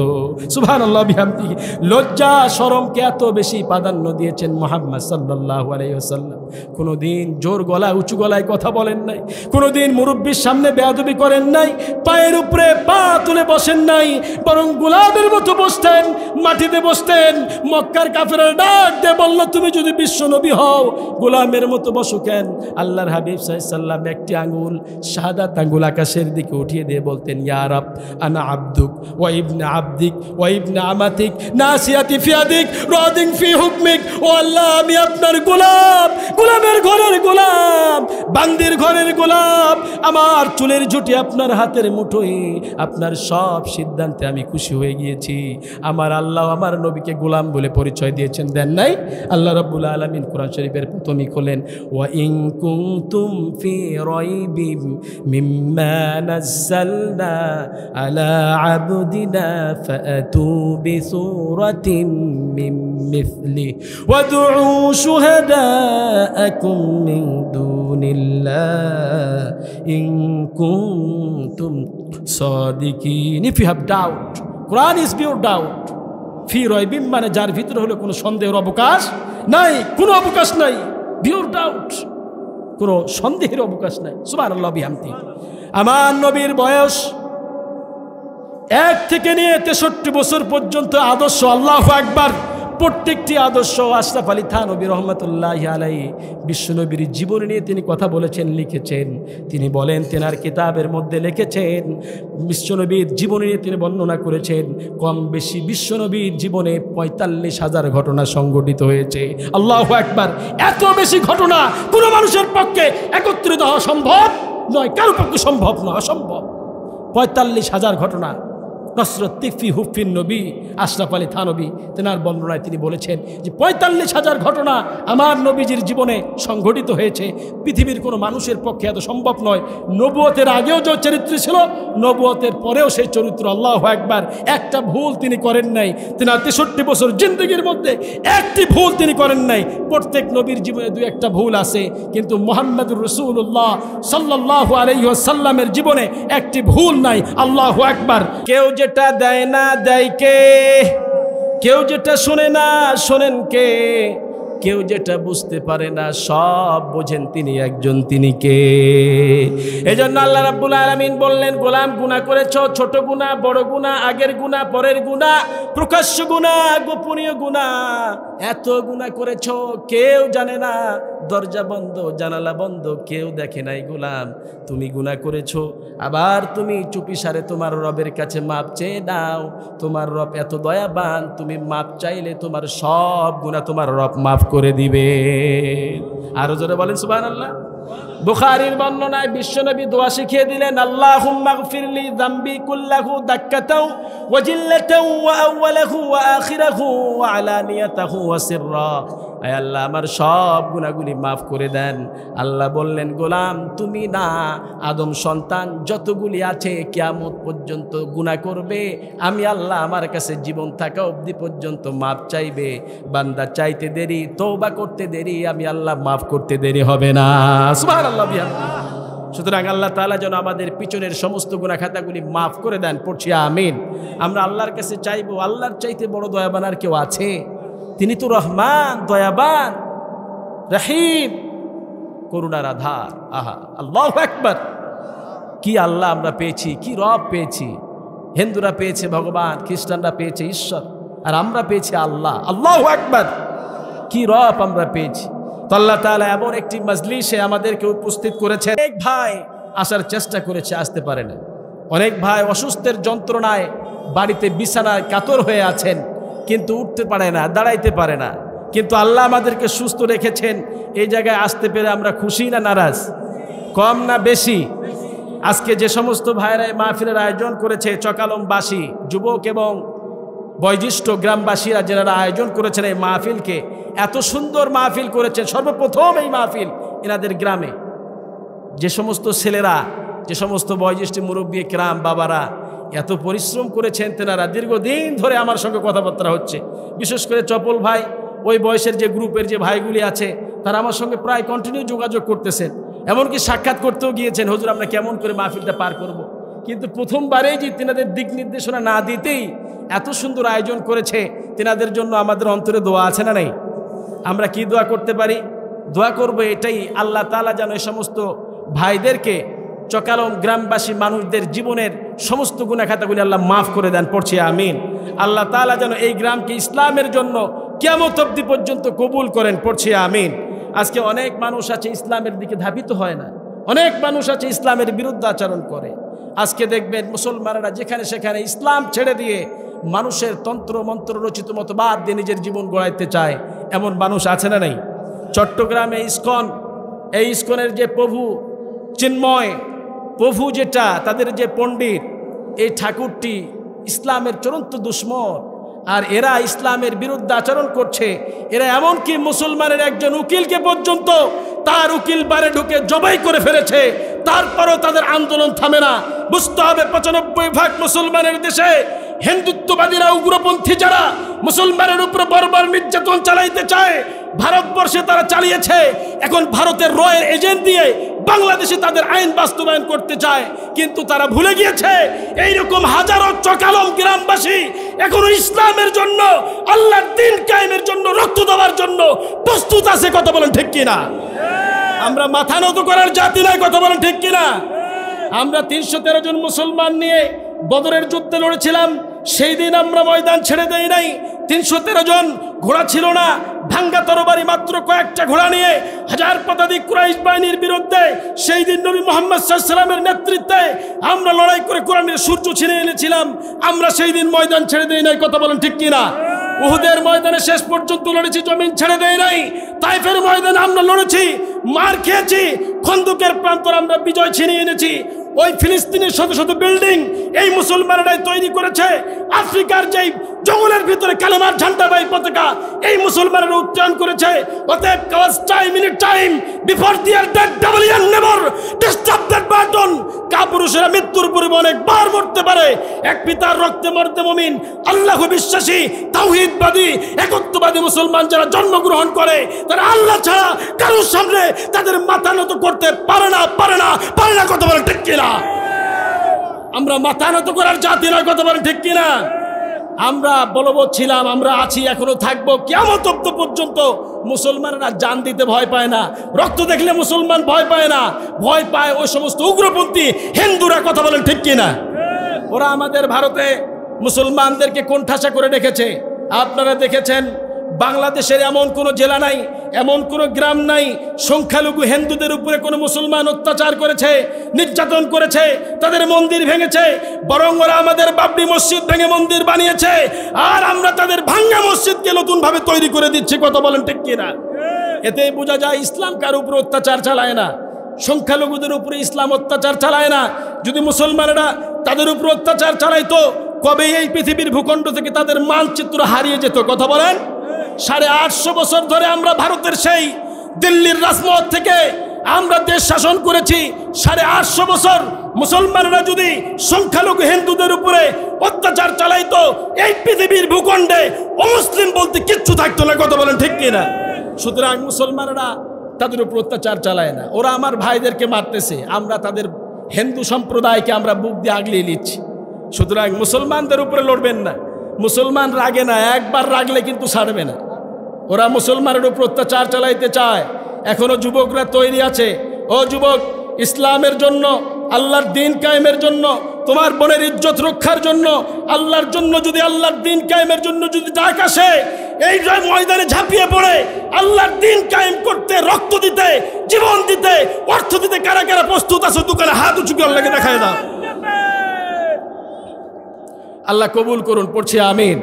সুবহানাল্লাহ বিহামদিহি। লজ্জা শরমকে এত বেশি প্রাধান্য দিয়েছেন মুহাম্মদ সাল্লাল্লাহু আলাইহি ওয়াসাল্লাম। কোনোদিন জোর গলায় উঁচু গলায় কথা বলেন নাই, কোনোদিন মুরব্বির সামনে বেয়াদবি করেন নাই, পায়ের উপরে পা তুলে বসেন নাই, বরং গোলামের মতো বসতেন, মাটিতে বসতেন। মক্কার কাফেররা ডাক দিয়ে বলল, তুমি যদি বিশ্বনবী হও গোলামের মতো বসো কেন? আল্লাহর হাবিব সাল্লাল্লাহু আলাইহি ওয়াসাল্লাম একটি আঙ্গুল, শাহাদাত আঙ্গুল আকাশের দিকে উঠিয়ে দিয়ে বলতেন, ইয়া রাব আনা আবদুক ওয়া ইবনে আবদিক ওয়া ইবনে আমাতিক নাসিয়াতি ফি ইয়াদিক রাদিন ফি হুকমিক। ও আল্লাহ, আমি আপনার গোলাম, গোলামের ঘরের গোলাম, বান্দির ঘরের গোলাম। আমার চুলের ঝুঁটি আপনার হাতের মুঠোয়, আপনার সব সিদ্ধান্তে আমি খুশি হয়ে গিয়েছি। আমার আল্লাহ আমার নবীকে গোলাম বলে পরিচয় দিয়েছেন, দেন নাই? আল্লাহ রাব্বুল আলামিন কোরআন শরীফের প্রথমেই বলেন, ওয়া ইন কুনতুম ফি রাইবিম মিম্মা নাযালনা আলা আবদিনা ফাতু বিসূরাতিন মিন মিসলি ওয়াদউ শুহাদাআকুম মিন দুনিল্লাহ ইন কুনতুম সাদিকিন। If you have doubt, Quran is pure doubt. ফি রাইবিম মানে যার ভিতরে হলো কোনো সন্দেহের অবকাশ নাই, কোনো অবকাশ নাই। পিওর ডাউট, কোনো সন্দেহের অবকাশ নাই। সুবহানাল্লাহ বিহামদিহি। আমার নবীর বয়স 1 থেকে নিয়ে 63 বছর পর্যন্ত আদর্শ। আল্লাহু আকবার। প্রত্যেকটি আদর্শ আশরাফ আলী থানভী রহমতুল্লাহি আলাইহি বিশ্বনবীর জীবন নিয়ে তিনি কথা বলেছেন, লিখেছেন। তিনি বলেন, তেনার কিতাবের মধ্যে লিখেছেন, বিশ্বনবীর জীবন নিয়ে তিনি বর্ণনা করেছেন, কম বেশি বিশ্বনবীর জীবনে 45,000 ঘটনা সংঘটিত হয়েছে। আল্লাহু আকবার। এত বেশি ঘটনা কোনো মানুষের পক্ষে একত্রিত হওয়া সম্ভব নয়, কারো পক্ষে সম্ভব নয়, অসম্ভব। 45,000 ঘটনা। নসরত তিফি হুফিন নবী আশরাফ আলী থানভী তেনার বর্ণনায় তিনি বলেছেন যে 45,000 ঘটনা আমার নবীজির জীবনে সংঘটিত হয়েছে। পৃথিবীর কোনো মানুষের পক্ষে এত সম্ভব নয়। নবুয়তের আগেও যে চরিত্র ছিল, নবুয়তের পরেও সেই চরিত্র। আল্লাহু আকবার। একটা ভুল তিনি করেন নাই। তেনার 63 বছর জিন্দগির মধ্যে একটি ভুল তিনি করেন নাই। প্রত্যেক নবীর জীবনে 2-1টা ভুল আছে, কিন্তু মুহাম্মদুর রাসূলুল্লাহ সাল্লাল্লাহু আলাইহি ওয়াসাল্লামের জীবনে একটি ভুল নাই। আল্লাহু আকবার। কেউ যেটা দেয় না দেয় কে, কেউ যেটা শোনে না শোনেন কে, কেউ যেটা বুঝতে পারে না সব বোঝেন তিনি একজন, তিনি কে? এজন্য আল্লাহ রাব্বুল আলামিন বললেন, গোলাম গুনাহ করেছো, ছোট গুনাহ, বড় গুনাহ, আগের গুনাহ, পরের গুনাহ, প্রকাশ্য গুনাহ, গোপনীয় গুনাহ, এত গুনাহ করেছো কেউ জানে না। দরজা বন্ধ, জানালা বন্ধ, কেউ দেখে নাই। গোলাম, তুমি গুনাহ করেছো, আবার তুমি চুপিসারে তোমার রবের কাছে মাপ চেয়ে নাও। তোমার রব এত দয়াবান, তুমি মাপ চাইলে তোমার সব গুনাহ তোমার রব মাফ করে দিবে। আরো জোরে বলেন সুবহানাল্লাহ। বুখারীর বর্ণনায় বিশ্বনবী দোয়া শিখিয়ে দিলেন, আল্লাহুম্মা গফিরলি যামবি কুল্লাহু দাক্কাতাও ওয়া জিল্লাতাও ওয়া আউওয়ালাহু ওয়া আখিরাহু ওয়া আলানিয়াতাহু ওয়া সিররা। আয় আল্লাহ, আমার সব গুনাহগুলি মাফ করে দেন। আল্লাহ বললেন, গোলাম তুমি না, আদম সন্তান যতগুলি আছে কিয়ামত পর্যন্ত গুনাহ করবে, আমি আল্লাহ আমার কাছে জীবন থাকা অবধি পর্যন্ত মাফ চাইবে। বান্দা চাইতে দেরি, তওবা করতে দেরি, আমি আল্লাহ মাফ করতে দেরি হবে না। সুবহানাল্লাহ বিহামদিহি। সুতরাং আল্লাহ তাআলা যেন আমাদের পিছনের সমস্ত গুনাহ খাতাগুলি মাফ করে দেন। পড়ছি আমিন। আমরা আল্লাহর কাছে চাইবো। আল্লাহর চাইতে বড় দয়াবান আর কেউ আছে? তিনি তো রহমান, দয়াবান, রহিম, করুণার আধার। আহা, আল্লাহু আকবার। কি আল্লাহ আমরা পেয়েছি, কি রব পেয়েছি। হিন্দুরা পেয়েছে ভগবান, খ্রিস্টানরা পেয়েছে ঈশ্বর, আর আমরা পেয়েছি আল্লাহ। আল্লাহু আকবার। কি রব আমরা পেয়েছি। তো আল্লাহ তাআলা এমন একটি মজলিসে আমাদেরকে উপস্থিত করেছেন। অনেক ভাই আসার চেষ্টা করেছে, আসতে পারে না। অনেক ভাই অসুস্থের যন্ত্রণায় বাড়িতে বিছানায় কাতর হয়ে আছেন, কিন্তু উঠতে পারে না, দাঁড়াইতে পারে না, কিন্তু আল্লাহ আমাদেরকে সুস্থ রেখেছেন। এই জায়গায় আসতে পেরে আমরা খুশি না নারাজ? কম না বেশি? আজকে যে সমস্ত ভাইরা মাহফিলের আয়োজন করেছে, চকালমবাসী যুবক এবং বয়োজ্যেষ্ঠ গ্রামবাসীরা যারা আয়োজন করেছেন এই মাহফিলকে, এত সুন্দর মাহফিল করেছেন। সর্বপ্রথম এই মাহফিল এনাদের গ্রামে। যে সমস্ত ছেলেরা, যে সমস্ত বয়োজ্যেষ্ঠ মুরব্বী গ্রাম বাবারা এত পরিশ্রম করেছেন, তেনারা দীর্ঘদিন ধরে আমার সঙ্গে কথাবার্তা হচ্ছে। বিশেষ করে চপল ভাই, ওই বয়সের যে গ্রুপের যে ভাইগুলি আছে, তারা আমার সঙ্গে প্রায় কন্টিনিউ যোগাযোগ করতেছেন, এমনকি সাক্ষাৎ করতেও গিয়েছেন, হুজুর আমরা কেমন করে মাহফিলটা পার করব। কিন্তু প্রথমবারেই যে তেনাদের দিক নির্দেশনা না দিতেই এত সুন্দর আয়োজন করেছে, তেনাদের জন্য আমাদের অন্তরে দোয়া আছে না নাই? আমরা কি দোয়া করতে পারি? দোয়া করব এটাই, আল্লাহ তাআলা যেন এই সমস্ত ভাইদেরকে, চকালম গ্রামবাসী মানুষদের জীবনের সমস্ত গুনাহ খাতাগুলি আল্লাহ মাফ করে দেন, পড়ছি আমিন। আল্লাহ তাআলা যেন এই গ্রামকে ইসলামের জন্য কিয়ামত অবধি পর্যন্ত কবুল করেন, পড়ছি আমিন। আজকে অনেক মানুষ আছে ইসলামের দিকে ধাবিত হয় না, অনেক মানুষ আছে ইসলামের বিরুদ্ধে আচরণ করে। আজকে দেখবেন মুসলমানেরা যেখানে সেখানে ইসলাম ছেড়ে দিয়ে মানুষের তন্ত্র মন্ত্র রচিত মতবাদ দিয়ে নিজের জীবন গড়াইতে চায়, এমন মানুষ আছে না নাই? চট্টগ্রামে ইসকন, এই ইসকনের যে প্রভু চিন্ময় প্রভু, যেটা তাদের যে পণ্ডিত, এই ঠাকুরটি ইসলামের চূড়ান্ত দুশ্মন, আর এরা ইসলামের বিরুদ্ধে আচরণ করছে। এরা এমনকি মুসলমানের একজন উকিলকে পর্যন্ত তার উকিল বারে ঢুকে জবাই করে ফেলেছে, তারপরও তাদের আন্দোলন থামে না। বুঝতে হবে 95% মুসলমানের দেশে হিন্দুত্ববাদীরা, উগ্রপন্থী যারা মুসলমানের উপরে বর্বর নির্যাতন চালাইতে চায়, ভারতবর্ষে তারা চালিয়েছে। এখন ভারতের রয়ের এজেন্ট দিয়ে বাংলাদেশে তাদের আইন বাস্তবায়ন করতে চায়, কিন্তু তারা ভুলে গিয়েছে এইরকম হাজারো চকালম গ্রামবাসী এখনো ইসলামের জন্য, আল্লাহর দ্বীন কায়েমের জন্য রক্ত দেওয়ার জন্য প্রস্তুত আছে। কথা বলেন ঠিক কিনা? আমরা মাথা নত করার জাতি নয়, কথা বলেন ঠিক কিনা? আমরা 313 জন মুসলমান নিয়ে বদরের যুদ্ধে লড়েছিলাম, সেই দিন আমরা ময়দান ছেড়ে দেই নাই। 313 জন, ঘোড়া ছিল না, ভাঙ্গা তরবারি মাত্র কয়েকটা ঘোড়া নিয়ে হাজার পদাতিক কুরাইশ বাহিনীর বিরুদ্ধে সেই দিন নবী মুহাম্মদ সাল্লাল্লাহু আলাইহি ওয়াসাল্লামের নেতৃত্বে আমরা লড়াই করে কোরআনের সূর্য ছিনিয়ে এনেছিলাম। আমরা সেই দিন ময়দান ছেড়ে দেই নাই, কথা বলেন ঠিক কিনা? উহুদের ময়দানে শেষ পর্যন্ত লড়েছি, জমিন ছেড়ে দেই নাই। তাইফের ময়দানে আমরা লড়েছি, মার খেয়েছি, খন্দকের প্রান্তর আমরা বিজয় ছিনিয়ে এনেছি। ওই ফিলিস্তিনের শত শত বিল্ডিং এই মুসলমানরাই তৈরি করেছে। আফ্রিকার যেই জঙ্গলের ভিতরে কালেমার ঝান্ডাবাহী পতাকা এই মুসলমানরা উত্তোলন করেছে। অতএব কাজ time in time before their death ডাবলিয়ান নেভার ডিস্টার্ব দ্যাট বাটন। কাপুরুষেরা মৃত্যুর পূর্বে অনেকবার মরতে পারে, এক পিতার রক্তে মরতে মুমিন আল্লাহ বিশ্বাসী তাওহীদবাদী একত্ববাদী মুসলমান যারা জন্মগ্রহণ করে, তারা আল্লাহ ছাড়া কারোর সামনে তাদের মাথা নত করতে পারে না, পারে না, পারে না। কথা বলেন ঠিক কিনা? আমরা মাথা নত করার জাতি নয়, কথা বলেন ঠিক কিনা? আমরা বলবৎ ছিলাম, আমরা আছি, এখনো থাকবো কিয়ামত অবধি পর্যন্ত। মুসলমানরা জান দিতে ভয় পায় না, রক্ত দেখলে মুসলমান ভয় পায় না, ভয় পায় ওই সমস্ত উগ্রপন্থী হিন্দুরা। কথা বলেন ঠিক কিনা? ওরা আমাদের ভারতে মুসলমানদেরকে কোণঠাসা করে রেখেছে। আপনারা দেখেছেন বাংলাদেশের এমন কোনো জেলা নাই, এমন কোনো গ্রাম নাই সংখ্যালঘু হিন্দুদের উপরে কোনো মুসলমান অত্যাচার করেছে, নির্যাতন করেছে, তাদের মন্দির ভেঙেছে। বরং ওরা আমাদের বাবরি মসজিদ ভেঙে মন্দির বানিয়েছে, আর আমরা তাদের ভাঙ্গা মসজিদকে নতুনভাবে তৈরি করে দিচ্ছি। কথা বলেন ঠিক কিনা? এতেই বোঝা যায় ইসলাম কার উপর অত্যাচার চালায় না, সংখ্যালঘুদের উপরে ইসলাম অত্যাচার চালায় না। যদি মুসলমানেরা তাদের উপর অত্যাচার চালাইতো, কবে এই পৃথিবীর ভূখণ্ড থেকে তাদের মানচিত্র হারিয়ে যেত। কথা বলেন? 850 বছর ধরে আমরা ভারতের সেই দিল্লির রাজমহল থেকে আমরা দেশ শাসন করেছি। 850 বছর মুসলমানরা যদি সংখ্যালঘু হিন্দুদের উপরে অত্যাচার চালাইতো, এই পৃথিবীর ভূখণ্ডে অমুসলিম বলতে কিচ্ছু থাকতো না। কথা বলেন ঠিক কিনা? সুতরাং মুসলমানরা তাদের উপর অত্যাচার চালায় না, ওরা আমার ভাইদেরকে মারতেছে, আমরা তাদের হিন্দু সম্প্রদায়কে আমরা বুক দিয়ে আগলিয়ে নিচ্ছি। সুতরাং মুসলমানদের উপরে লড়বেন না। মুসলমান রাগে না, একবার রাগলে কিন্তু ছাড়বে না। ওরা মুসলমানের উপর অত্যাচার চালাইতে চায়। এখনো যুবকরা তৈরি আছে, ও যুবক, ইসলামের জন্য, আল্লাহর দ্বীন কায়েমের জন্য, তোমার বোনের ইজ্জত রক্ষার জন্য, আল্লাহর জন্য যদি, আল্লাহর দ্বীন কায়েমের জন্য যদি ডাক আসে, এই ময়দানে ঝাঁপিয়ে পড়ে আল্লাহর দ্বীন কায়েম করতে, রক্ত দিতে, জীবন দিতে, অর্থ দিতে কারা কারা প্রস্তুত আছে? দোকানে হাত উঁচু করে আল্লাহকে দেখায় দাও। আল্লাহ কবুল করুন, পড়ছি আমিন।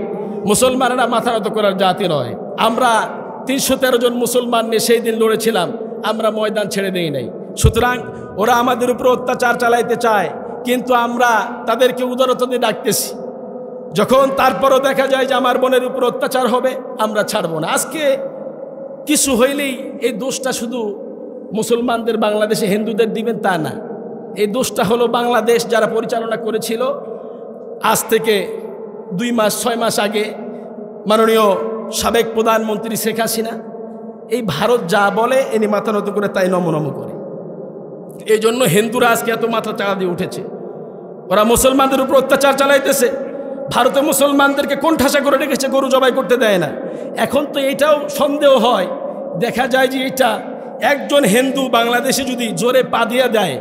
মুসলমানেরা মাথা নত করার জাতি নয়। আমরা 313 জন মুসলমান নিয়ে সেই দিন লড়েছিলাম, আমরা ময়দান ছেড়ে দেই নাই। সুতরাং ওরা আমাদের উপর অত্যাচার চালাইতে চায়, কিন্তু আমরা তাদেরকে উদারতা দিয়ে ডাকতেছি। যখন তারপরও দেখা যায় যে আমার বোনের উপর অত্যাচার হবে, আমরা ছাড়বো না। আজকে কিছু হইলেই এই দোষটা শুধু মুসলমানদের, বাংলাদেশে হিন্দুদের দিবেন তা না। এই দোষটা হলো বাংলাদেশ যারা পরিচালনা করেছিল। আজ থেকে 2 মাস 6 মাস আগে মাননীয় সাবেক প্রধানমন্ত্রী শেখ হাসিনা, এই ভারত যা বলে এনে মাথা নত করে তাই নমনম করে। এই জন্য হিন্দুরা আজকে এত মাথা চাড়া দিয়ে উঠেছে। ওরা মুসলমানদের উপর অত্যাচার চালাইতেছে। ভারতে মুসলমানদেরকে কোণঠাসা করে রেখেছে, গরু জবাই করতে দেয় না। এখন তো এটাও সন্দেহ হয়, দেখা যায় যে এটা একজন হিন্দু বাংলাদেশে যদি জোরে পা দিয়ে দেয়,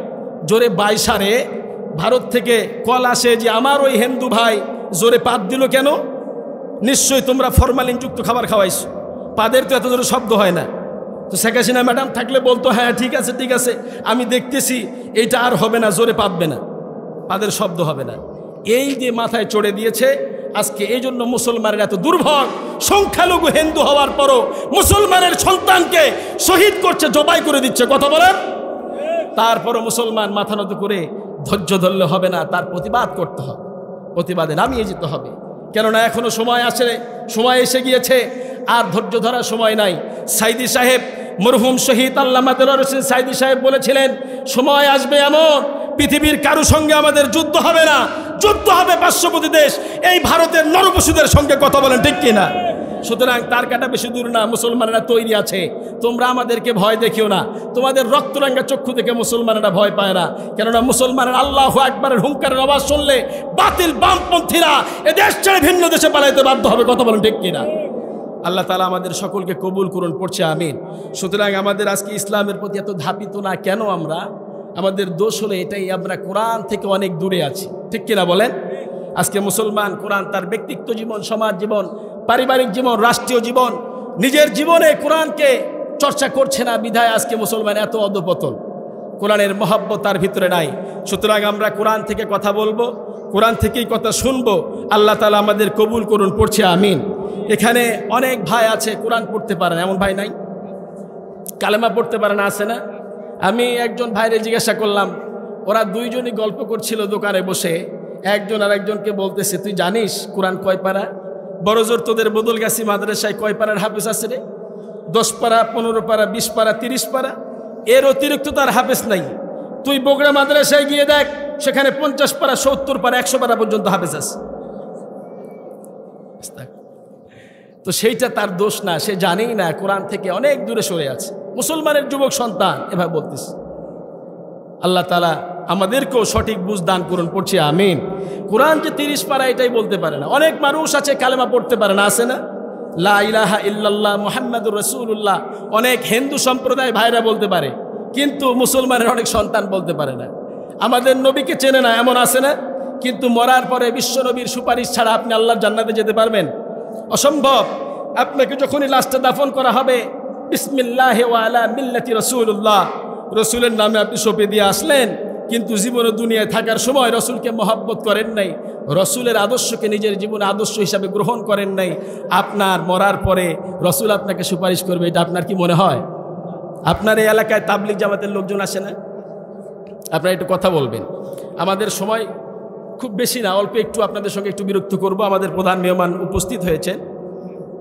জোরে বাইসারে, ভারত থেকে কল আসে যে আমার ওই হিন্দু ভাই জোরে পাত দিল কেন? নিশ্চয়ই তোমরা ফরমালিনযুক্ত খাবার খাওয়াইছো, পাদের তো এত জোরে শব্দ হয় না। তো শেখ হাসিনা ম্যাডাম থাকলে বলতো হ্যাঁ ঠিক আছে ঠিক আছে, আমি দেখতেছি এইটা আর হবে না, জোরে পাতবে না, পাদের শব্দ হবে না। এই যে মাথায় চড়ে দিয়েছে আজকে, এই জন্য মুসলমানের এত দুর্ভোগ। সংখ্যালঘু হিন্দু হওয়ার পরও মুসলমানের সন্তানকে শহীদ করছে, জবাই করে দিচ্ছে, কথা বলেন। তারপরও মুসলমান মাথা নত করে ধৈর্য ধরলে হবে না, তার প্রতিবাদ করতে হবে, প্রতিবাদে নামিয়ে যেতে হবে। কেননা এখনো সময় এসে গিয়েছে, আর ধৈর্য ধরার সময় নাই। সাইদি সাহেব, মরহুম শহীদ আল্লামা দেলোয়ার হোসেন সাইদি সাহেব বলেছিলেন, সময় আসবে এমন পৃথিবীর কারো সঙ্গে আমাদের যুদ্ধ হবে না, যুদ্ধ হবে পার্শ্ববর্তী দেশ এই ভারতের নরপশুদের সঙ্গে, কথা বলেন ঠিক কিনা? সুতরাং তার কাটা বেশি দূর না, মুসলমানেরা তৈরি আছে। তোমরা আমাদেরকে ভয় দেখিও না, তোমাদের রক্তরাঙ্গা চক্ষু দেখে মুসলমানেরা ভয় পায় না। কেননা মুসলমানের আল্লাহু আকবারের হুঙ্কারের আওয়াজ শুনলে বাতিল বামপন্থীরা এ দেশ ছেড়ে ভিন্ন দেশে পালাইতে বাধ্য হবে, কথা বলেন ঠিক কিনা? আল্লাহ তাআলা আমাদের সকলকে কবুল করুন, পড়ছে আমিন। সুতরাং আমাদের আজকে ইসলামের প্রতি এত ধাপিত না কেন আমরা? আমাদের দোষ হলো এটাই, আমরা কোরআন থেকে অনেক দূরে আছি, ঠিক কিনা বলেন? আজকে মুসলমান কোরআন তার ব্যক্তিত্ব জীবন, সমাজ জীবন, পারিবারিক জীবন, রাষ্ট্রীয় জীবন, নিজের জীবনে কোরআনকে চর্চা করছে না, বিধায় আজকে মুসলমান এত অধঃপতন। কোরআনের মহব্বত তার ভিতরে নাই। সুতরাং আমরা কোরআন থেকে কথা বলবো, কোরআন থেকেই কথা শুনবো। আল্লাহ তাআলা আমাদের কবুল করুন, পড়ছে আমিন। এখানে অনেক ভাই আছে কোরআন পড়তে পারে না, এমন ভাই নাই? কালেমা পড়তে পারে না, আছে না? আমি একজন ভাইরে জিজ্ঞাসা করলাম, ওরা দুইজনই গল্প করছিল দোকানে বসে, একজন আর একজনকে বলতেছে, তুই জানিস কোরআন কয় পারা? বড়জোর তোদের বদলগাছি মাদ্রাসায় কয় পারার হাফেজ আছে রে? 10 পারা, 15 পারা, 20 পারা, 30 পারা, এর অতিরিক্ত তার হাফেজ নাই। তুই বগুড়া মাদ্রাসায় গিয়ে দেখ, সেখানে 50 পারা, 70 পারা, 100 পারা পর্যন্ত হাফেজ আছে। তো সেইটা তার দোষ না, সে জানেই না, কোরআন থেকে অনেক দূরে সরে আছে। মুসলমানের যুবক সন্তান এভাবে বলতেছে। আল্লাহ তাআলা আমাদেরকেও সঠিক বুঝ দান করুন, পড়ছি আমিন। কোরআন যে 30 পারা এটাই বলতে পারে না। অনেক মানুষ আছে কালেমা পড়তে পারে না, আছে না? লা ইলাহা ইল্লাল্লাহ মুহাম্মাদুর রাসূলুল্লাহ অনেক হিন্দু সম্প্রদায় ভাইরা বলতে পারে, কিন্তু মুসলমানের অনেক সন্তান বলতে পারে না। আমাদের নবীকে চেনে না, এমন আছে না? কিন্তু মরার পরে বিশ্ব নবীর সুপারিশ ছাড়া আপনি আল্লাহর জান্নাতে যেতে পারবেন? অসম্ভব। আপনাকে যখনই লাশটা দাফন করা হবে, বিসমিল্লাহ ওয়া আলা মিল্লাতি রাসূলুল্লাহ, রসুলের নামে আপনি সঁপে দিয়ে আসলেন, কিন্তু জীবনে দুনিয়ায় থাকার সময় রসুলকে মহব্বত করেন নাই, রসুলের আদর্শকে নিজের জীবনে আদর্শ হিসাবে গ্রহণ করেন নাই। আপনার মরার পরে রসুল আপনাকে সুপারিশ করবে, এটা আপনার কি মনে হয়? আপনার এই এলাকায় তাবলিগ জামাতের লোকজন আসে না? আপনারা একটু কথা বলবেন। আমাদের সময় খুব বেশি না, অল্প একটু আপনাদের সঙ্গে একটু বিরক্ত করব। আমাদের প্রধান মেহমান উপস্থিত হয়েছেন,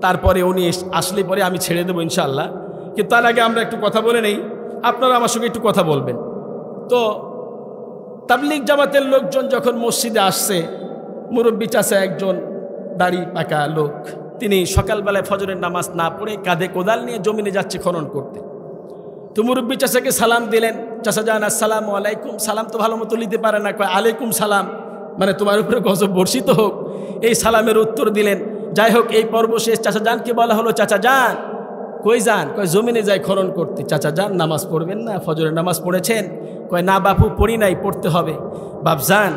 তারপরে উনি আসলে পরে আমি ছেড়ে দেবো ইনশাআল্লাহ। কিন্তু তার আগে আমরা একটু কথা বলে নেই, আপনারা আমার সঙ্গে একটু কথা বলবেন। তো তাবলিগ জামাতের লোকজন যখন মসজিদে আসছে, মুরব্বী চাচা একজন দাড়ি পাকা লোক, তিনি সকালবেলায় ফজরের নামাজ না পড়ে কাঁধে কোদাল নিয়ে জমিনে যাচ্ছে খনন করতে। তো মুরব্বী চাচাকে সালাম দিলেন, চাচা জান আসসালামু আলাইকুম। সালাম তো ভালো মতো নিতে পারে না, কয় আলাইকুম সালাম, মানে তোমার উপরে গজব বর্ষিত হোক, এই সালামের উত্তর দিলেন। যাই হোক, এই পর্ব শেষ। চাচা জানকে বলা হলো, চাচা জান কই যান? কয় জমিনে যাই খনন করতে। চাচা যান নামাজ পড়বেন না? ফজরের নামাজ পড়েছেন? কয় না বাপু, পড়ি নাই, পড়তে হবে। বাপ যান,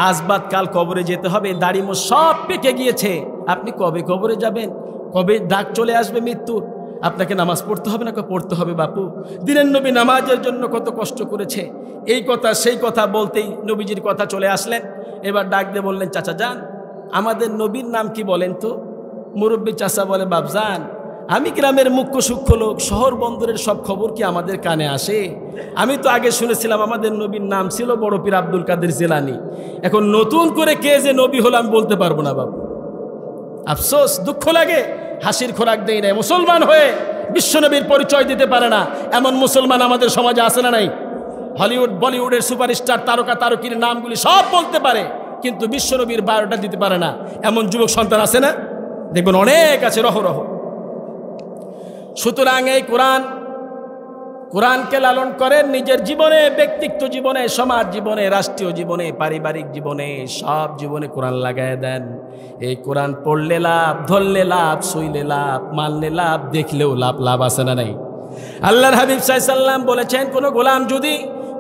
আজ বাদ কাল কবরে যেতে হবে, দাড়ি মোছ সব পেকে গিয়েছে, আপনি কবে কবরে যাবেন? কবে ডাক চলে আসবে মৃত্যুর? আপনাকে নামাজ পড়তে হবে না? কয় পড়তে হবে বাপু। দিনের নবী নামাজের জন্য কত কষ্ট করেছে। এই কথা সেই কথা বলতেই নবীজির কথা চলে আসলেন। এবার ডাক দিয়ে বললেন, চাচা যান আমাদের নবীর নাম কি বলেন তো? মুরব্বী চাচা বলে, বাপজান আমি গ্রামের মুখ্য সূক্ষ্ম লোক, শহর বন্দরের সব খবর কি আমাদের কানে আসে? আমি তো আগে শুনেছিলাম আমাদের নবীর নাম ছিল বড় পীর আব্দুল কাদের জিলানী। এখন নতুন করে কে যে নবী হলো আমি বলতে পারবো না বাবু। আফসোস, দুঃখ লাগে, হাসির খোরাক দেই নাই। মুসলমান হয়ে বিশ্বনবীর পরিচয় দিতে পারে না এমন মুসলমান আমাদের সমাজে আছে না নাই? হলিউড বলিউডের সুপারস্টার তারকা তারকির নামগুলি সব বলতে পারে, কিন্তু বিশ্বনবীর বায়োটা দিতে পারে না এমন যুবক সন্তান আছে না? দেখবেন অনেক আছে, রহ। সুতরাং এই কোরআনকে লালন করেন নিজের জীবনে, ব্যক্তিগত জীবনে, সমাজ জীবনে, রাষ্ট্রীয় জীবনে, পারিবারিক জীবনে, সব জীবনে কোরআন লাগায় দেন। এই কোরআন পড়লে লাভ, ধরলে লাভ, শুইলে লাভ, মানলে লাভ, দেখলেও লাভ আছে না নাই? আল্লাহর হাবিব সাল্লাল্লাহু আলাইহি ওয়াসাল্লাম বলেছেন, কোনো গোলাম যদি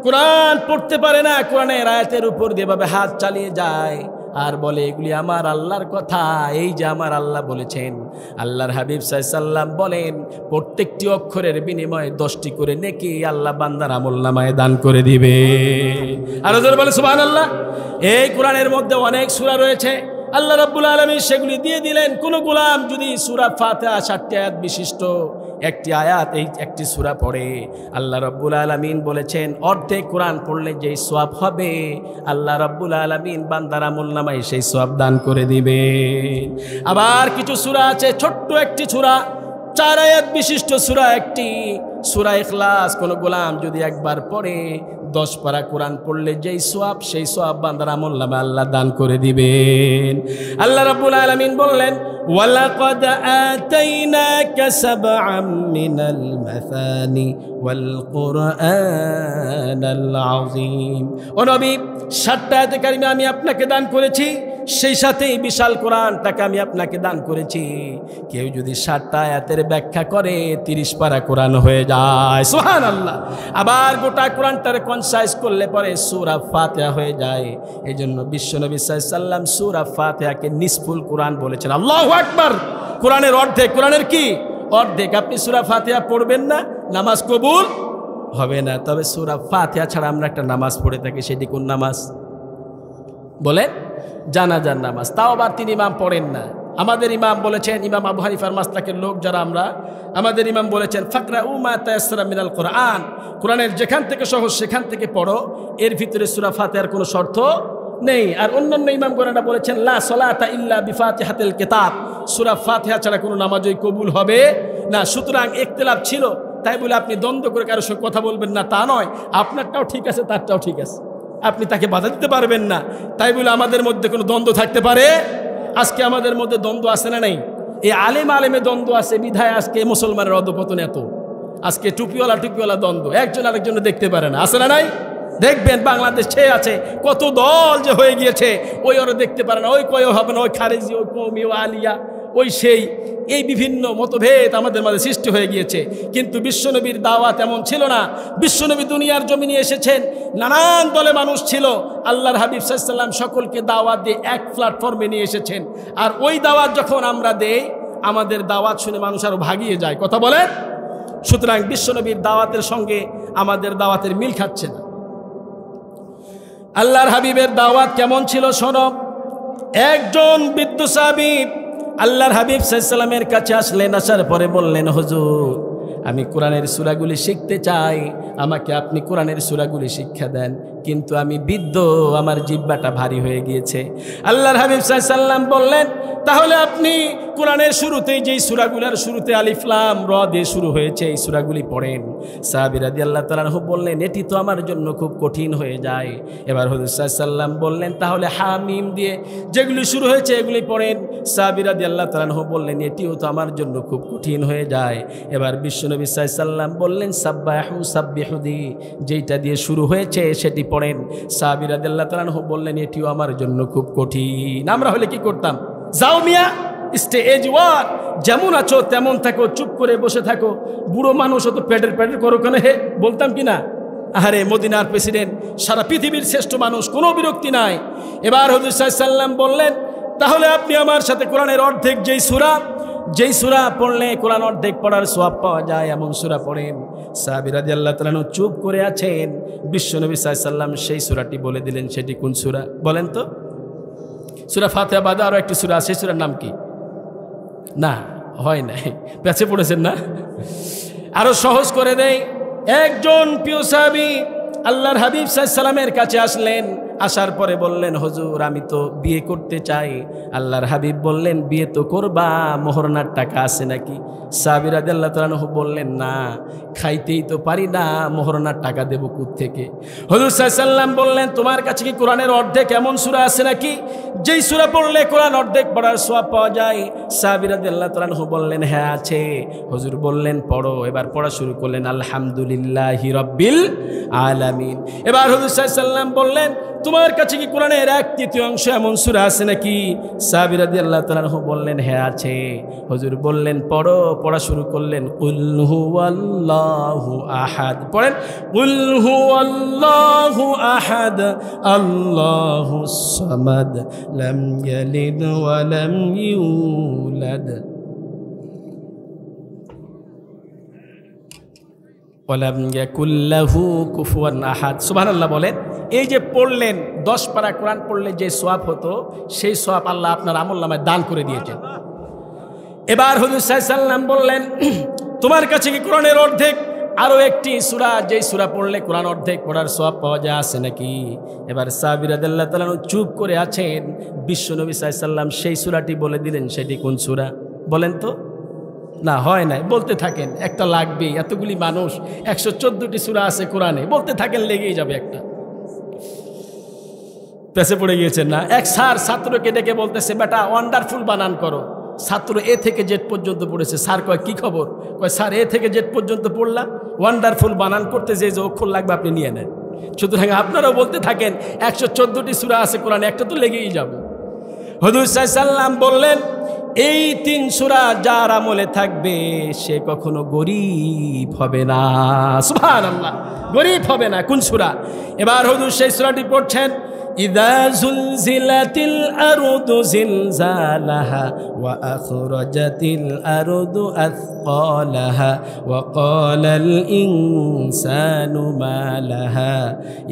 কোরআন পড়তে পারে না, কোরআনের আয়াতের উপর দিয়ে ভাবে হাত চালিয়ে যায় আর বলে এগুলি আমার আল্লাহর কথা, এই যে আমার আল্লাহ বলেছেন, আল্লাহর হাবিব সাল্লাল্লাহু আলাইহি ওয়াসাল্লাম বলেন প্রত্যেকটি অক্ষরের বিনিময়ে 10টি করে নেকি আল্লাহ বান্দার আমলনামায় দান করে দিবে। আর জোরে বলে সুবহানাল্লাহ। এই কোরআনের মধ্যে অনেক সূরা রয়েছে, আল্লাহ রাব্বুল আলামিন সেগুলি দিয়ে দিলেন। কোন গোলাম যদি সূরা ফাতিহা 7টি আয়াত বিশিষ্ট একটি আয়াত, এই একটি সূরা পড়ে, আল্লাহ রাব্বুল আলামিন বলেছেন অর্ধেক কোরআন পড়লে যেই সওয়াব হবে আল্লাহ রাব্বুল আলামিন বান্দার আমলনামায় সেই সওয়াব দান করে দিবে। আবার কিছু সূরা আছে, ছোট্ট একটি সূরা, 4 আয়াত বিশিষ্ট সূরা, একটি সূরা ইখলাস। কোন গোলাম যদি একবার পড়ে 10 পারা কোরআন পড়লে যেই সওয়াব, সেই সওয়াব বান্দার আমলনামায় আল্লাহ দান করে দিবেন। আল্লাহ রাব্বুল আলামিন বললেন, ওয়ালাকাদ আতাইনাকা সাবআম মিনাল মাসানি ওয়াল কুরআনাল আযীম। ও নবী, 7টা আয়াতে কারিমা আমি আপনাকে দান করেছি, সেই সাথেই বিশাল কোরআনটাকে আমি আপনাকে দান করেছি। কেউ যদি 7টা আয়াতের ব্যাখ্যা করে 30 পারা কোরআন হয়ে যায়, সুবহানাল্লাহ। আবার গোটা কোরআনটারে কনসাইজ করলে পরে সূরা ফাতিহা হয়ে যায়। এজন্য বিশ্বনবী সাল্লাল্লাহু আলাইহি ওয়াসাল্লাম সূরা ফাতিহাকে নিসফুল কোরআন বলেছেন। আল্লাহু আকবার। কোরআনের অর্ধেক, কোরআনের কি অর্ধেক। আপনি সূরা ফাতিহা পড়বেন না, নামাজ কবুল হবে না। তবে সূরা ফাতিহা ছাড়া আমরা একটা নামাজ পড়ে থাকি, সেটি কোন নামাজ বলেন? জানাজার নামাজ। তাও আবার তিনি ইমাম পড়েন না। আমাদের ইমাম বলেছেন, ইমাম আবু হানিফার মাসলাকের লোক যারা আমরা, আমাদের ইমাম বলেছেন ফাকরাউ মা তায়াসসারা মিনাল কোরআন, কোরআনের যেখান থেকে সহজ সেখান থেকে পড়ো, এর ভিতরে সূরা ফাতিহার কোনো শর্ত নেই। আর অন্যান্য ইমামগণরা বলেছেন লা সলাতা ইল্লা বিফাতিহাতিল কিতাব, সূরা ফাতিহা ছাড়া কোনো নামাজই কবুল হবে না। সুতরাং ইখতিলাফ ছিল, তাই বলে আপনি দ্বন্দ্ব করে কারোর সঙ্গে কথা বলবেন না তা নয়। আপনারটাও ঠিক আছে, তারটাও ঠিক আছে, আপনি তাকে বাধা দিতে পারবেন না। তাই বলে আমাদের মধ্যে কোনো দ্বন্দ্ব থাকতে পারে? আজকে আমাদের মধ্যে দ্বন্দ্ব আছে না নেই? এই আলেমে দ্বন্দ্ব আছে বিধায় আজকে মুসলমানের অধপতন এত। আজকে টুপিওয়ালা দ্বন্দ্ব, একজন আরেকজন দেখতে পারে না, আছে না নাই? দেখবেন বাংলাদেশ ছেয়ে আছে, কত দল যে হয়ে গিয়েছে, ওই ওরা দেখতে পারে না, ওই কয় হবে না, ওই খারেজি, ওই কৌমি, ও আলিয়া, ওই সেই, এই বিভিন্ন মতভেদ আমাদের মাঝে সৃষ্টি হয়ে গিয়েছে। কিন্তু বিশ্বনবীর দাওয়াত এমন ছিল না। বিশ্বনবী দুনিয়ার জমিনে এসেছেন, নানান দলে মানুষ ছিল, আল্লাহর হাবিব সাল্লাল্লাহু আলাইহি ওয়াসাল্লাম সকলকে দাওয়াত দিয়ে এক প্ল্যাটফর্মে নিয়ে এসেছেন। আর ওই দাওয়াত যখন আমরা দেই, আমাদের দাওয়াত শুনে মানুষ আরো ভাগিয়ে যায়, কথা বলেন। সুতরাং বিশ্বনবীর দাওয়াতের সঙ্গে আমাদের দাওয়াতের মিল খাচ্ছে না। আল্লাহর হাবিবের দাওয়াত কেমন ছিল শোনো। একজন বৃদ্ধ সাহাবী আল্লাহর হাবিব সাল্লাল্লাহু আলাইহি ওয়াসাল্লামের কাছে আসলেন, আসার পরে বললেন, হুজুর আমি কোরআনের সূরাগুলি শিখতে চাই, আমাকে আপনি কোরআনের সূরাগুলি শিক্ষা দেন। কিন্তু আমি বৃদ্ধ, আমার জিহ্বাটা ভারী হয়ে গিয়েছে। আল্লাহর হাবিব সাল্লাল্লাহু আলাইহি ওয়াসাল্লাম বললেন, তাহলে আপনি কোরআনের শুরুতেই যেই সূরাগুলোর শুরুতে আলিফ লাম র দিয়ে শুরু হয়েছে এই সূরাগুলি পড়েন। সাহাবী রাদিয়াল্লাহু তাআলা আনহু বললেন, এটি তো আমার জন্য খুব কঠিন হয়ে যায়। এবার হুজুর সাল্লাল্লাহু আলাইহি ওয়াসাল্লাম বললেন, তাহলে হামিম দিয়ে যেগুলি শুরু হয়েছে এগুলি পড়েন। সাহাবী রাদিয়াল্লাহু তাআলা আনহু বললেন, এটিও তো আমার জন্য খুব কঠিন হয়ে যায়। এবার বিশ্বনবী সাল্লাল্লাহু আলাইহি ওয়াসাল্লাম বললেন, সাব্বাহু সাব্বিহুদি, যেইটা দিয়ে শুরু হয়েছে সেটি পড়েন। সাহাবী রাদিয়াল্লাহু তাআলা আনহু বললেন, এটিও আমার জন্য খুব কঠিন। আমরা হলে কি করতাম? যাও মিয়া, স্টেজ ওয়ার, যেমন আছো তেমন থাকো, চুপ করে বসে থাকো, বুড়ো মানুষ অত পেটের করো কেন হে, বলতাম কি না? আরে মদিনার প্রেসিডেন্ট, সারা পৃথিবীর শ্রেষ্ঠ মানুষ, কোনো বিরক্তি নাই। এবার হুজুর সাল্লাল্লাহু আলাইহি ওয়াসাল্লাম বললেন, তাহলে আপনি আমার সাথে কোরআনের অর্ধেক যেই সূরা পড়লে কোরআন অর্ধেক পড়ার সওয়াব পাওয়া যায় এমন সূরা পড়েন। সাহাবী রাদিয়াল্লাহু তাআলা চুপ করে আছেন। বিশ্বনবী সাল্লাল্লাহু আলাইহি ওয়াসাল্লাম সেই সূরাটি বলে দিলেন। সেটি কোন সূরা বলেন তো? সূরা ফাতিহা বাদে আরো একটি সূরা আছে, সেই সূরার নাম কি? না, হয় নাই, পেছে পড়েছেন না? আরো সহজ করে দেই। একজন প্রিয় সাহাবী আল্লাহর হাবিব সাল্লাল্লাহু আলাইহি সাল্লামের কাছে আসলেন। আসার পরে বললেন, হুজুর আমি তো বিয়ে করতে চাই। আল্লাহর হাবিব বললেন, বিয়ে তো করবা, মোহরানার টাকা আছে নাকি? সাহাবী রাদিয়াল্লাহু তাআলা আনহু বললেন, না, খাইতেই তো পারি না, মোহরানার টাকা দেব কোত্থেকে? হুজুর সাল্লাল্লাহু আলাইহি সাল্লাম বললেন, তোমার কাছে কি কোরআনের অর্ধেক এমন সূরা আছে নাকি যেই সূরা পড়লে কোরআন অর্ধেক পড়ার সওয়াব পাওয়া যায়? সাহাবী রাদিয়াল্লাহু তাআলা আনহু বললেন, হ্যাঁ আছে। হুজুর বললেন, পড়ো। এবার পড়া শুরু করলেন, আলহামদুলিল্লাহি রাব্বিল আলামিন। এবার হুজুর সাল্লাল্লাহু আলাইহি সাল্লাম বললেন, তোমার কাছে কি কোরআনের 1/3 এমন সূরা আছে নাকি? সাহাবী রাদিয়াল্লাহু তাআলা আনহু বললেন, হ্যাঁ আছে। হুজুর বললেন, পড়ো। পড়া শুরু করলেন, কুল হুয়াল্লাহু আহাদ। পড়েন, কুল হুয়াল্লাহু আহাদ আল্লাহুস সামাদ লাম ইয়ালিদ ওয়া লাম ইউলাদ ওয়ালাম ইয়াকুল লাহু কুফুয়ান আহাদ। সুবহানাল্লাহ বলেন। এই যে পড়লেন, 10 পারা কোরআন পড়লে যে সওয়াব হতো, সেই সওয়াব আল্লাহ আপনার আমলনামায় দান করে দিয়েছেন। এবার হুজুর সাল্লাল্লাহু আলাইহি সাল্লাম বললেন, তোমার কাছে কি কোরআনের অর্ধেক আরো একটি সূরা, যেই সূরা পড়লে কোরআন অর্ধেক পড়ার সওয়াব পাওয়া যায়, আছে নাকি? এবার সাহাবী রাদিয়াল্লাহু তাআলা চুপ করে আছেন। বিশ্বনবী সাল্লাল্লাহু আলাইহি সাল্লাম সেই সূরাটি বলে দিলেন, সেটি কোন সূরা বলেন তো? না, হয় নাই। বলতে থাকেন, একটা লাগবেই, এতগুলি মানুষ, 114টি সূরা আছে কোরআনে, বলতে থাকেন, লেগেই যাবে একটা। পেছে পড়ে গিয়েছেন না? এক স্যার ছাত্রকে ডেকে বলতেছে, বেটা ওয়ান্ডারফুল বানান করো। ছাত্র এ থেকে জেড পর্যন্ত পড়েছে। স্যার কয়, কি খবর? কয়, স্যার এ থেকে জেড পর্যন্ত পড়লাম, ওয়ান্ডারফুল বানান করতে যে যে অক্ষর লাগবে আপনি নিয়ে নেন। সুতরাং আপনারাও বলতে থাকেন, 114টি সূরা আছে কোরআনে, একটা তো লেগেই যাবে। হুজুর সাল্লাল্লাহু আলাইহি সাল্লাম বললেন, এই 3 সূরা যার আমলে থাকবে সে কখনো গরীব হবে না। সুবহানাল্লাহ, গরীব হবে না। কোন সূরা? এবার হুজুর সেই সূরাটি পড়ছেন, ইযা যুলজিলাতিল আরদু জিলজালাহা ওয়া আখরাজাতিল আরদু আথকালাহা ওয়া ক্বালাল ইনসানু মা লাহা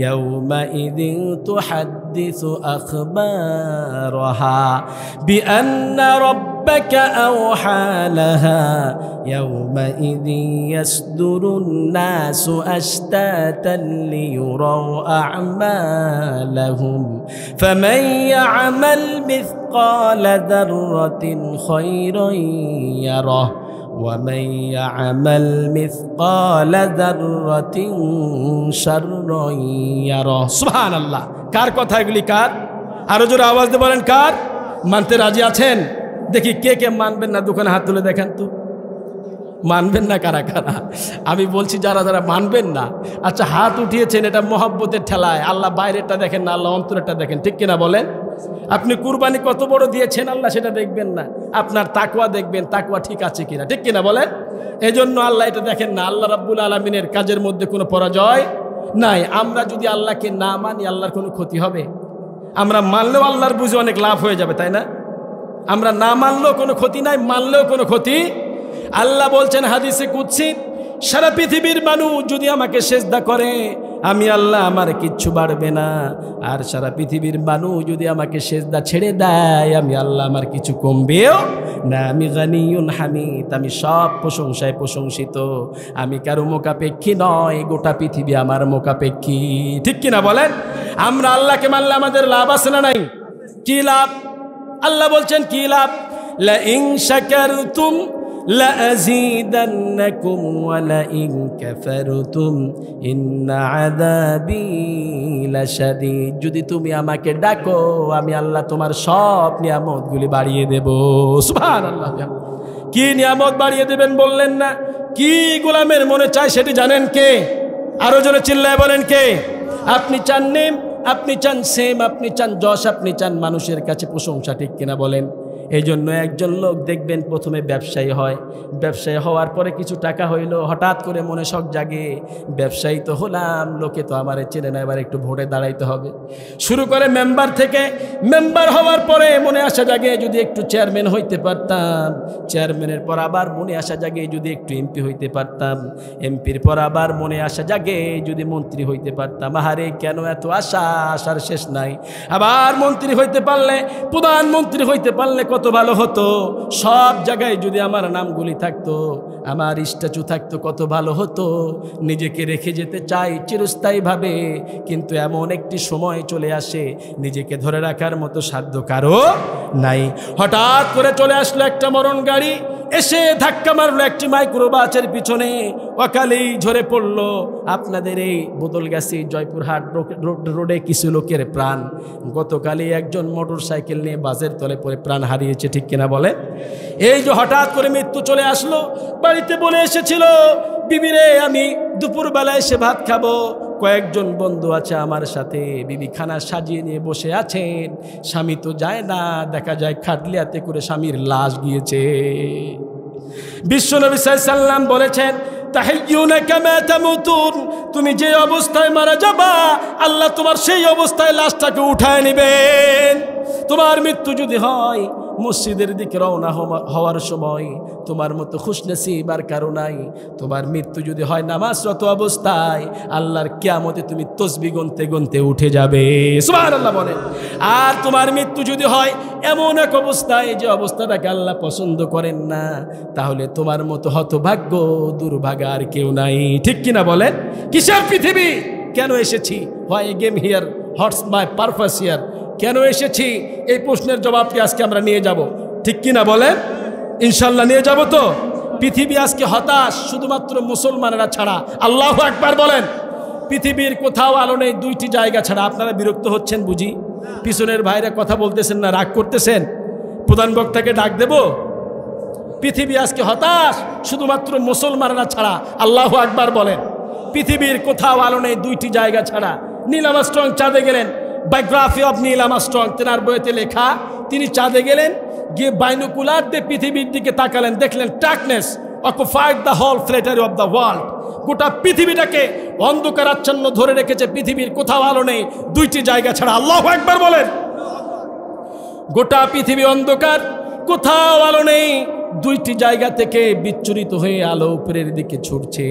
ইয়াওমা ইযিন তুহাদ্দিসু আখবারাহা বিআন্না রাব্বাকা আওহা লাহা ইয়াওমা ইযিন ইয়াসদুরুন নাসু আশতাতান লিয়ুরাউ আ'মালাহুম فمن يعمل مثقال ذرة خيرا يره ومن يعمل مثقال ذرة شرا يره। সুবহানাল্লাহ। কার কথা এগুলি? কার? আরো জোরে আওয়াজ দিয়ে বলেন, কার? মানতে রাজি আছেন? দেখি কে কে মানবেন না, দোকানে হাত তুলে দেখেন তো। মানবেন না কারা কারা? আমি বলছি যারা যারা মানবেন না, আচ্ছা হাত উঠিয়েছেন, এটা মহব্বতের ঠেলায়। আল্লাহ বাইরেরটা দেখেন না, আল্লাহ অন্তরেরটা দেখেন, ঠিক কিনা বলেন? আপনি কুরবানি কত বড় দিয়েছেন আল্লাহ সেটা দেখবেন না, আপনার তাকওয়া দেখবেন, তাকওয়া ঠিক আছে কিনা, ঠিক কিনা বলেন? এজন্য আল্লাহ এটা দেখেন না। আল্লাহ রাব্বুল আলামিনের কাজের মধ্যে কোনো পরাজয় নাই। আমরা যদি আল্লাহকে না মানি, আল্লাহর কোনো ক্ষতি হবে? আমরা মানলেও আল্লাহর বুঝে অনেক লাভ হয়ে যাবে, তাই না? আমরা না মানলেও কোনো ক্ষতি নাই, মানলেও কোনো ক্ষতি। আল্লাহ বলছেন হাদিসে কুদসি, সারা পৃথিবীর মানুষ যদি আমাকে সেজদা করে, আমি আল্লাহ, আমার কিচ্ছু বাড়বে না। আর সারা পৃথিবীর মানুষ যদি আমাকে সেজদা ছেড়ে দেয়, আমি আল্লাহ, আমার কিছু কমবেও না। আমি গানিয়ুন হামিদ, আমি সব প্রশংসায় প্রশংসিত। আমি কারো মোকাপেক্ষী নয়, গোটা পৃথিবী আমার মোকাপেক্ষী, ঠিক কিনা বলেন? আমরা আল্লাহকে মানলে আমাদের লাভ আছে না নাই? কি লাভ? আল্লাহ বলছেন কি লাভ? লা ইন শাকারতুম لأزيدنكم ولئن كفرتم إن عذابي لشديد। যদি তুমি আমাকে ডাকো, আমি আল্লাহ তোমার সব নিয়ামতগুলি বাড়িয়ে দেব। সুবহানাল্লাহ। কি নিয়ামত বাড়িয়ে দেবেন বললেন না? কি গোলামের মনে চায় সেটি জানেন কে? আরো জোরে চিল্লায় বলেন কে? আপনি চান নেম, আপনি চান সেম, আপনি চান যশ, আপনি চান মানুষের কাছে প্রশংসা, ঠিক কিনা বলেন? এই জন্য একজন লোক দেখবেন প্রথমে ব্যবসায়ী হয়, ব্যবসায়ী হওয়ার পরে কিছু টাকা হইল, হঠাৎ করে মনে শখ জাগে, ব্যবসায়ী তো হলাম, লোকে তো আমার চেনে না, এবার একটু ভোটে দাঁড়াইতে হবে। শুরু করে মেম্বার থেকে, মেম্বার হওয়ার পরে মনে আসা জাগে যদি একটু চেয়ারম্যান হইতে পারতাম, চেয়ারম্যানের পর আবার মনে আসা জাগে যদি একটু এমপি হইতে পারতাম, এমপির পর আবার মনে আসা জাগে যদি মন্ত্রী হইতে পারতাম। আহারে কেন এত আশা, আশার শেষ নাই। আবার মন্ত্রী হইতে পারলে, প্রধানমন্ত্রী হইতে পারলে কত ভালো হতো, সব জায়গায় যদি আমার নামগুলি থাকতো, আমার স্ট্যাচু থাকতো, কত ভালো হতো। নিজেকে রেখে যেতে চাই চিরস্থায়ীভাবে, কিন্তু এমন একটি সময় চলে আসে নিজেকে ধরে রাখার মতো সাধ্য কারো নাই। হঠাৎ করে চলে আসলো একটা মরণ গাড়ি, এসে ধাক্কা মারলো একটি মাইক্রোবাসের পিছনে, অকালেই ঝরে পড়লো আপনাদের এই বদলগাছি জয়পুরহাট রোডে কিছু লোকের প্রাণ। গতকালই একজন মোটর সাইকেল নিয়ে বাসের তলে পড়ে প্রাণ হারিয়েছে, ঠিক কিনা বলে? এই যে হঠাৎ করে মৃত্যু চলে আসলো। বাড়িতে বলে এসেছিল, বিবিরে আমি দুপুরবেলা এসে ভাত খাবো, কয়েকজন বন্ধু আছে আমার সাথে, বিবি খানা সাজিয়ে নিয়ে বসে আছেন, স্বামী তো যায় না, দেখা যায় খাটলিয়াতে করে স্বামীর লাশ গিয়েছে। বিশ্বনবী সাল্লাল্লাহু আলাইহি ওয়াসাল্লাম বলেছেন, তাহাইয়ুনা কামা তামুতুন, তুমি যে অবস্থায় মারা যাবা আল্লাহ তোমার সেই অবস্থায় লাশটাকে উঠায় নেবেন। তোমার মৃত্যু যদি হয় মসজিদের দিকে রওনা হওয়ার সময়, তোমার মতো খুশনসিব আর কারো নাই। তোমার মৃত্যু যদি হয় নামাজরত অবস্থায়, আল্লাহর কিয়ামতে তুমি তসবিহ গুনতে গুনতে উঠে যাবে, সুবহানাল্লাহ বলেন। আর তোমার মৃত্যু যদি হয় এমন এক অবস্থায় যে অবস্থাটাকে আল্লাহ পছন্দ করেন না, তাহলে তোমার মতো হতভাগ্য দুর্ভাগা আর কেউ নাই, ঠিক কিনা বলেন? কিসের পৃথিবী, কেন এসেছি, why game here, what's my purpose here, কেন এসেছি, এই প্রশ্নের জবাবটি আজকে আমরা নিয়ে যাব, ঠিক কিনা বলেন? ইনশাল্লাহ নিয়ে যাব তো। পৃথিবী আজকে হতাশ শুধুমাত্র মুসলমানেরা ছাড়া। আল্লাহু আকবার বলেন। পৃথিবীর কোথাও আলো নেই, দুইটি জায়গা ছাড়া। আপনারা বিরক্ত হচ্ছেন বুঝি? পিছনের ভাইরা কথা বলতেছেন না, রাগ করতেছেন? প্রধান বক্তাকে ডাক দেব? পৃথিবী আজকে হতাশ শুধুমাত্র মুসলমানেরা ছাড়া। আল্লাহু আকবার বলেন। পৃথিবীর কোথাও আলো নেই, দুইটি জায়গা ছাড়া। নীল আর্মস্ট্রং চাঁদে গেলেন, বায়োগ্রাফি অফ নীল আর্মস্ট্রং, তেনার বইতে লেখা, তিনি চাঁদে গেলেন, গিয়ে বাইনোকুলার দিয়ে পৃথিবীর দিকে তাকালেন, দেখলেন darkness occupied the whole flattery of the world. গোটা পৃথিবীটাকে অন্ধকার আচ্ছন্ন ধরে রেখেছে, পৃথিবীর কোথাও আলো নেই, দুইটি জায়গা ছাড়া। আল্লাহু আকবার বলেন। গোটা পৃথিবী অন্ধকার, কোথাও আলো নেই, দুইটি জায়গা থেকে বিচ্ছুরিত হয়ে আলো উপরের দিকে ছুটছে।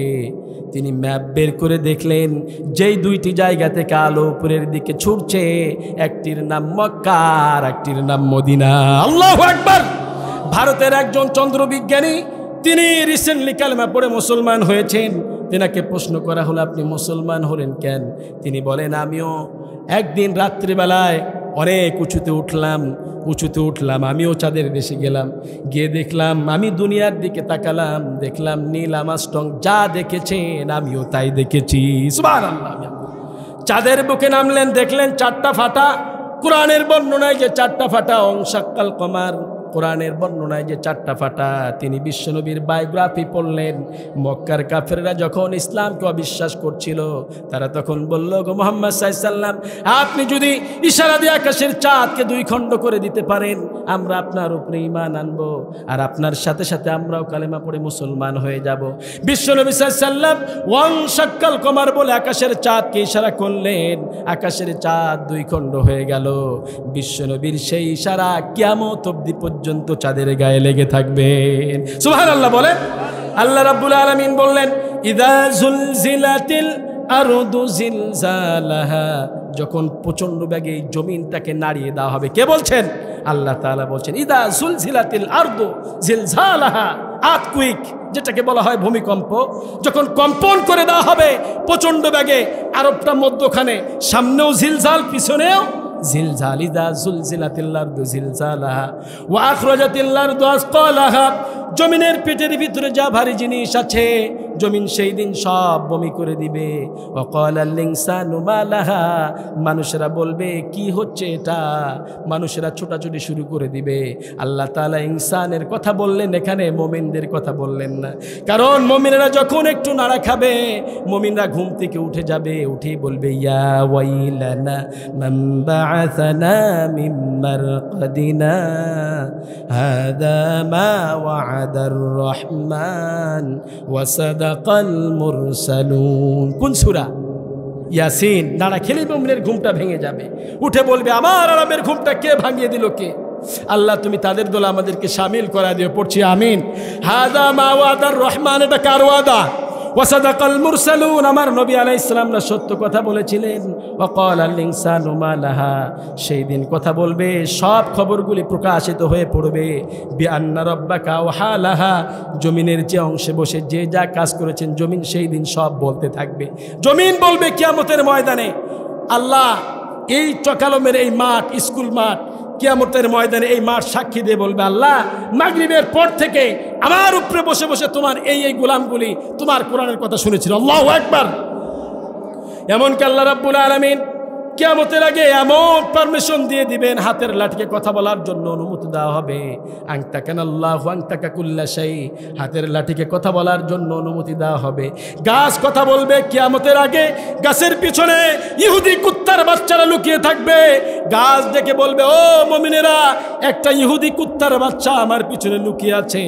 তিনি ম্যাপ বের করে দেখলেন, যেই দুইটি জায়গা থেকে আলো উপরের দিকে ছুটছে, একটির নাম মক্কা আর একটির নাম মদিনা। আল্লাহু আকবার। ভারতের একজন চন্দ্রবিজ্ঞানী, তিনি রিসেন্টলি কালেমা পড়ে মুসলমান হয়েছেন। তেনাকে প্রশ্ন করা হলো, আপনি মুসলমান হলেন কেন? তিনি বলেন, আমিও একদিন রাত্রিবেলায় অনেক উঁচুতে উঠলাম, আমিও চাঁদের দেশে গেলাম, গিয়ে দেখলাম, আমি দুনিয়ার দিকে তাকালাম, দেখলাম নীল আর্মস্ট্রং যা দেখেছেন আমিও তাই দেখেছি, সুবহানাল্লাহ। চাঁদের বুকে নামলেন, দেখলেন চারটা ফাটা। কোরআনের বর্ণনায় যে চারটা ফাটা, অংশাক্কাল কমার, কোরআনের বর্ণনায় যে চারটা ফাটা। তিনি বিশ্বনবীর বায়োগ্রাফি পড়লেন। মক্কার কাফেররা যখন ইসলামকে অবিশ্বাস করছিল, তারা তখন বলল, গো মুহাম্মদ সাল্লাল্লাহু আলাইহি ওয়াসাল্লাম, আপনি যদি ইশারা দিয়ে আকাশের চাঁদকে দুই খণ্ড করে দিতে পারেন, আমরা আপনার উপরে ঈমান আনব, আর আপনার সাথে সাথে আমরাও কালেমা পড়ে মুসলমান হয়ে যাব। বিশ্বনবী সাল্লাল্লাহু আলাইহি ওয়াসাল্লাম ওয়াংশাক্কাল কমার বলে আকাশের চাঁদকে ইশারা করলেন, আকাশের চাঁদ দুই খণ্ড হয়ে গেল। বিশ্বনবীর সেই ইশারা কিয়ামত অবধি পর্যন্ত চাঁদের গায়ে লেগে থাকবেন, সুবহানাল্লাহ বলে। আল্লাহ রাব্বুল আলামিন বললেন, ইযা যুলজিলাতিল আরদু জিলজালাহা, যখন প্রচন্ড বেগে এই জমিনটাকে নাড়িয়ে দেওয়া হবে। কে বলছেন? আল্লাহ তাআলা বলছেন, ইযা যুলজিলাতিল আরদু জিলজালাহা, আর্থকুইক যেটাকে বলা হয় ভূমিকম্প, যখন কম্পন করে দেওয়া হবে প্রচন্ড বেগে, আরবটা মধ্যখানে, সামনেও জিলজাল পিছনেও জিলজাল। ইযা যুলজিলাতিল আরদু জিলজালাহা ওয়া আখরাজাতিল আরদু আসকালাহা, জমিনের পেটের ভিতরে যা ভারী জিনিস আছে জমিন সেই দিন সব বমি করে দিবে। ওয়া ক্বালাল ইনসানু মা লাহা, মানুষেরা বলবে কি হচ্ছে এটা, মানুষেরা ছোটাছুটি শুরু করে দিবে। আল্লাহ তাআলা ইনসানের কথা বললেন, এখানে মুমিনদের কথা বললেন না, কারণ মুমিনরা যখন একটু নাড়া খাবে, মুমিনরা ঘুম থেকে উঠে যাবে, উঠেই বলবে, ইয়া ওয়াইলানা মান বাআসানা মিন মারকাদিনা হাদা মা ওয়া'দার রহমান ওয়া সাদাকাল মুরসালুন। কোন সূরা? ইয়াসিন। নাড়া খেলে মুমিনের ঘুমটা ভেঙে যাবে, উঠে বলবে আমার আরামের ঘুমটা কে ভাঙিয়ে দিল? কে? আল্লাহ তুমি তাদের দলে আমাদেরকে শামিল করা দিও। পড়ছি আমিন। হাদা মা ওয়া'দার রহমান, এটা কার ওয়াদা? ওয়া সাদাকাল মুরসালুন, আমার নবী আলাইহিস সালামরা সত্য কথা বলেছিলেন। ওয়া ক্বালাল ইনসানু মা লাহা, সেই দিন কথা বলবে, সব খবরগুলি প্রকাশিত হয়ে পড়বে। বিআন্না রাব্বাকা ওয়া লাহা, জমিনের যে অংশে বসে যে যা কাজ করেছেন জমিন সেই দিন সব বলতে থাকবে। জমিন বলবে কিয়ামতের ময়দানে, আল্লাহ এই চকালমের এই মাঠ, স্কুল মাঠ, কিয়ামতের ময়দানে এই মাঠ সাক্ষী দিয়ে বলবে, আল্লাহ মাগরিবের পর থেকে আমার উপরে বসে বসে তোমার এই গোলামগুলি তোমার কোরআনের কথা শুনেছিল। আল্লাহু আকবার। এমনকি আল্লাহ রাব্বুল আলামিন কিয়ামতের আগে এমন পারমিশন দিয়ে দিবেন, হাতের লাঠিকে কথা বলার জন্য অনুমতি দেওয়া হবে। আনতাকানাল্লাহু আনতাকা কুল্লা শাই, হাতের লাঠিকে কথা বলার জন্য অনুমতি দেওয়া হবে। গাছ কথা বলবে কিয়ামতের আগে, গাছের পিছনে ইহুদি কুত্তার বাচ্চারা লুকিয়ে থাকবে। গাছ ডেকে বলবে, ও মুমিনেরা, একটা ইহুদি কুত্তার বাচ্চা আমার পিছনে লুকিয়ে আছে,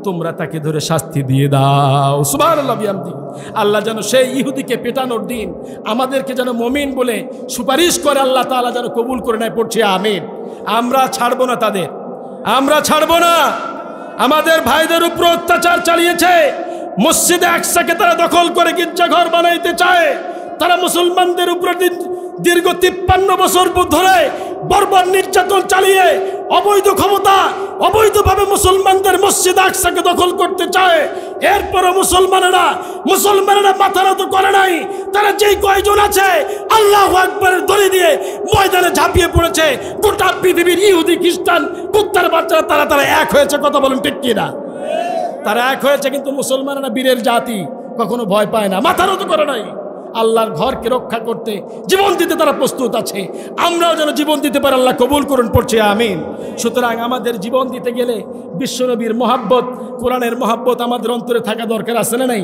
তোমরা তাকে ধরে শাস্তি দিয়ে দাও। সুবহানাল্লাহ বিহামদি। আল্লাহ যেন সেই ইহুদিকে পেটানোর দিন আমাদেরকে যেন মুমিন বলে সুপারিশ করে আল্লাহ তাআলা যেন কবুল করে নেয়। পড়ছি আমিন। আমরা ছাড়বো না তাদের, আমরা ছাড়বো না। আমাদের ভাইদের উপর অত্যাচার চালিয়েছে, মসজিদে আকসাকে তারা দখল করে গির্জাঘর বানাইতে চায়। তারা মুসলমানদের উপর দীর্ঘ 53 বছর ধরে বর্বর নির্যাতন চালিয়ে অবৈধ ক্ষমতা, অবৈধভাবে মুসলমানদের মসজিদ আকসাকে দখল করতে চায়। এরপরও মুসলমানেরা মাথা নত করে নাই। তারা যেই কয়জন আছে আল্লাহু আকবারের দড়ি দিয়ে ময়দানে ঝাঁপিয়ে পড়েছে। গোটা পৃথিবীর ইহুদি খ্রিস্টান কুত্তার বাচ্চারা তারা এক হয়েছে। কথা বলেন ঠিক কিনা? তারা এক হয়েছে, কিন্তু মুসলমানেরা বীরের জাতি, কখনো ভয় পায় না, মাথা নত করে নাই। আল্লাহর ঘরকে রক্ষা করতে জীবন দিতে তারা প্রস্তুত আছে। আমরাও যেন জীবন দিতে পারি, আল্লাহ কবুল করুন। পড়ছে আমিন। সুতরাং আমাদের জীবন দিতে গেলে বিশ্বনবীর মহাব্বত, কোরআনের মহাব্বত আমাদের অন্তরে থাকা দরকার, আছে না নাই?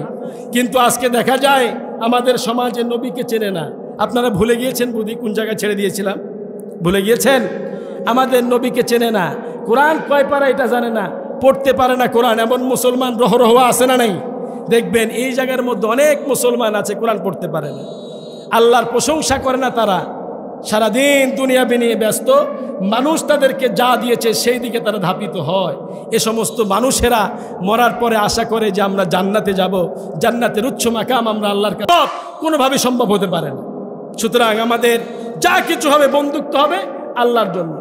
কিন্তু আজকে দেখা যায় আমাদের সমাজে নবীকে চেনে না। আপনারা ভুলে গিয়েছেন বুঝি কোন জায়গায় ছেড়ে দিয়েছিলাম? ভুলে গিয়েছেন? আমাদের নবীকে চেনে না, কোরআন কয় পারা এটা জানে না, পড়তে পারে না কোরআন, এমন মুসলমান রহ আছে না নাই? দেখবেন এই জায়গার মধ্যে অনেক মুসলমান আছে কোরআন পড়তে পারে না, আল্লাহর প্রশংসা করে না। তারা সারাদিন দুনিয়া নিয়ে ব্যস্ত, মানুষ তাদেরকে যা দিয়েছে সেই দিকে তারা ধাপিত হয়। এ সমস্ত মানুষেরা মরার পরে আশা করে যে আমরা জান্নাতে যাব, জান্নাতের উচ্চ মাকাম আমরা আল্লাহর কাছে, কোনোভাবে সম্ভব হতে পারে না। সুতরাং আমাদের যা কিছু হবে বন্ধুত্ব হবে আল্লাহর জন্য,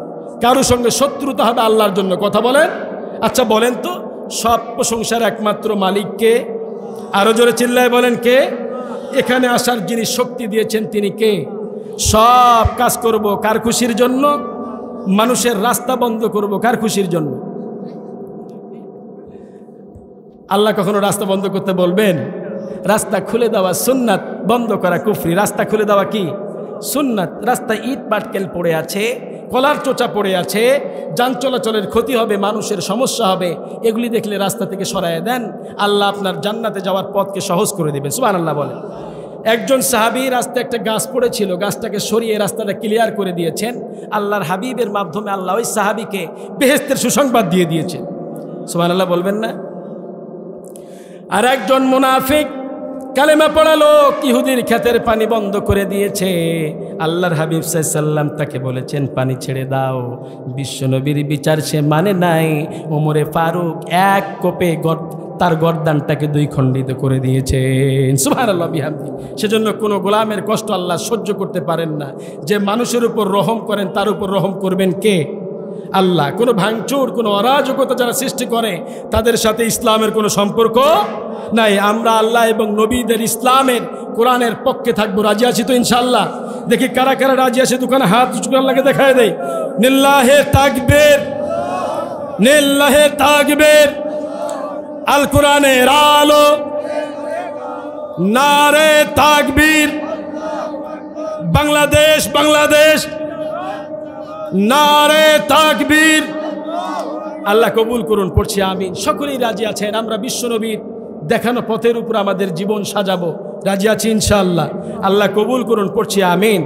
কারোর সঙ্গে শত্রুতা হবে আল্লাহর জন্য। কথা বলেন। আচ্ছা বলেন তো, সব প্রশংসার একমাত্র মালিককে? আরো জোরে চিল্লায় বলেন কে? এখানে আসার যিনি শক্তি দিয়েছেন তিনি কে? সব কাজ করব কার খুশির জন্য? মানুষের রাস্তা বন্ধ করব কার খুশির জন্য? আল্লাহ কখনো রাস্তা বন্ধ করতে বলবেন? রাস্তা খুলে দেওয়া সুন্নাত, বন্ধ করা কুফরি। রাস্তা খুলে দেওয়া কি? সুন্নাত। রাস্তায় ইট পাটকেল পড়ে আছে, কলার চোচা পড়ে আছে, যান চলাচলের ক্ষতি হবে, মানুষের সমস্যা হবে, এগুলি দেখলে রাস্তা থেকে সরায় দেন, আল্লাহ আপনার জান্নাতে যাওয়ার পথকে সহজ করে দেবেন। সুবহানাল্লাহ বলেন। একজন সাহাবী রাস্তায় একটা গাছ পড়েছিল, গাছটাকে সরিয়ে রাস্তাটা ক্লিয়ার করে দিয়েছেন। আল্লাহর হাবিবের মাধ্যমে আল্লাহ ওই সাহাবীকে বেহেশতের সুসংবাদ দিয়ে দিয়েছেন। সুবহানাল্লাহ বলবেন না? আর একজন মুনাফিক কালেমা পড়ালো, ইহুদির ক্ষেতের পানি বন্ধ করে দিয়েছে। আল্লাহর হাবিব সাল্লাল্লাহু আলাইহি সাল্লাম তাকে বলেছেন পানি ছেড়ে দাও। বিশ্বনবীর বিচার সে মানে নাই। ওমরে ফারুক এক কোপে তার গর্দানটাকে 2 খণ্ডিত করে দিয়েছেন। সুবহানাল্লাহ বিহামদি। সেজন্য কোনো গোলামের কষ্ট আল্লাহ সহ্য করতে পারেন না। যে মানুষের উপর রহম করেন তার উপর রহম করবেন কে? আল্লাহ। কোনো ভাঙচুর, কোনো অরাজকতা যারা সৃষ্টি করে তাদের সাথে ইসলামের কোনো সম্পর্ক নাই। আমরা আল্লাহ এবং নবীদের ইসলামের কোরআনের পক্ষে থাকবো। রাজি আছি তো ইনশাআল্লাহ? দেখি কারা কারা রাজি আছে, দোকানে হাত উঁচু করে আল্লাহকে দেখায় দেয়। লিল্লাহে তাকবীর, লিল্লাহে তাকবীর। আল কোরআনের আলো, নারে তাকবীর। বাংলাদেশ, বাংলাদেশ, নারে তাকবীর। আল্লাহ কবুল করুন। পড়ছি আমিন। সকলেই রাজি আছেন আমরা বিশ্বনবীর দেখানো পথের উপর আমাদের জীবন সাজাবো? রাজি আছি ইনশাআল্লাহ? আল্লাহ কবুল করুন। পড়ছি আমিন।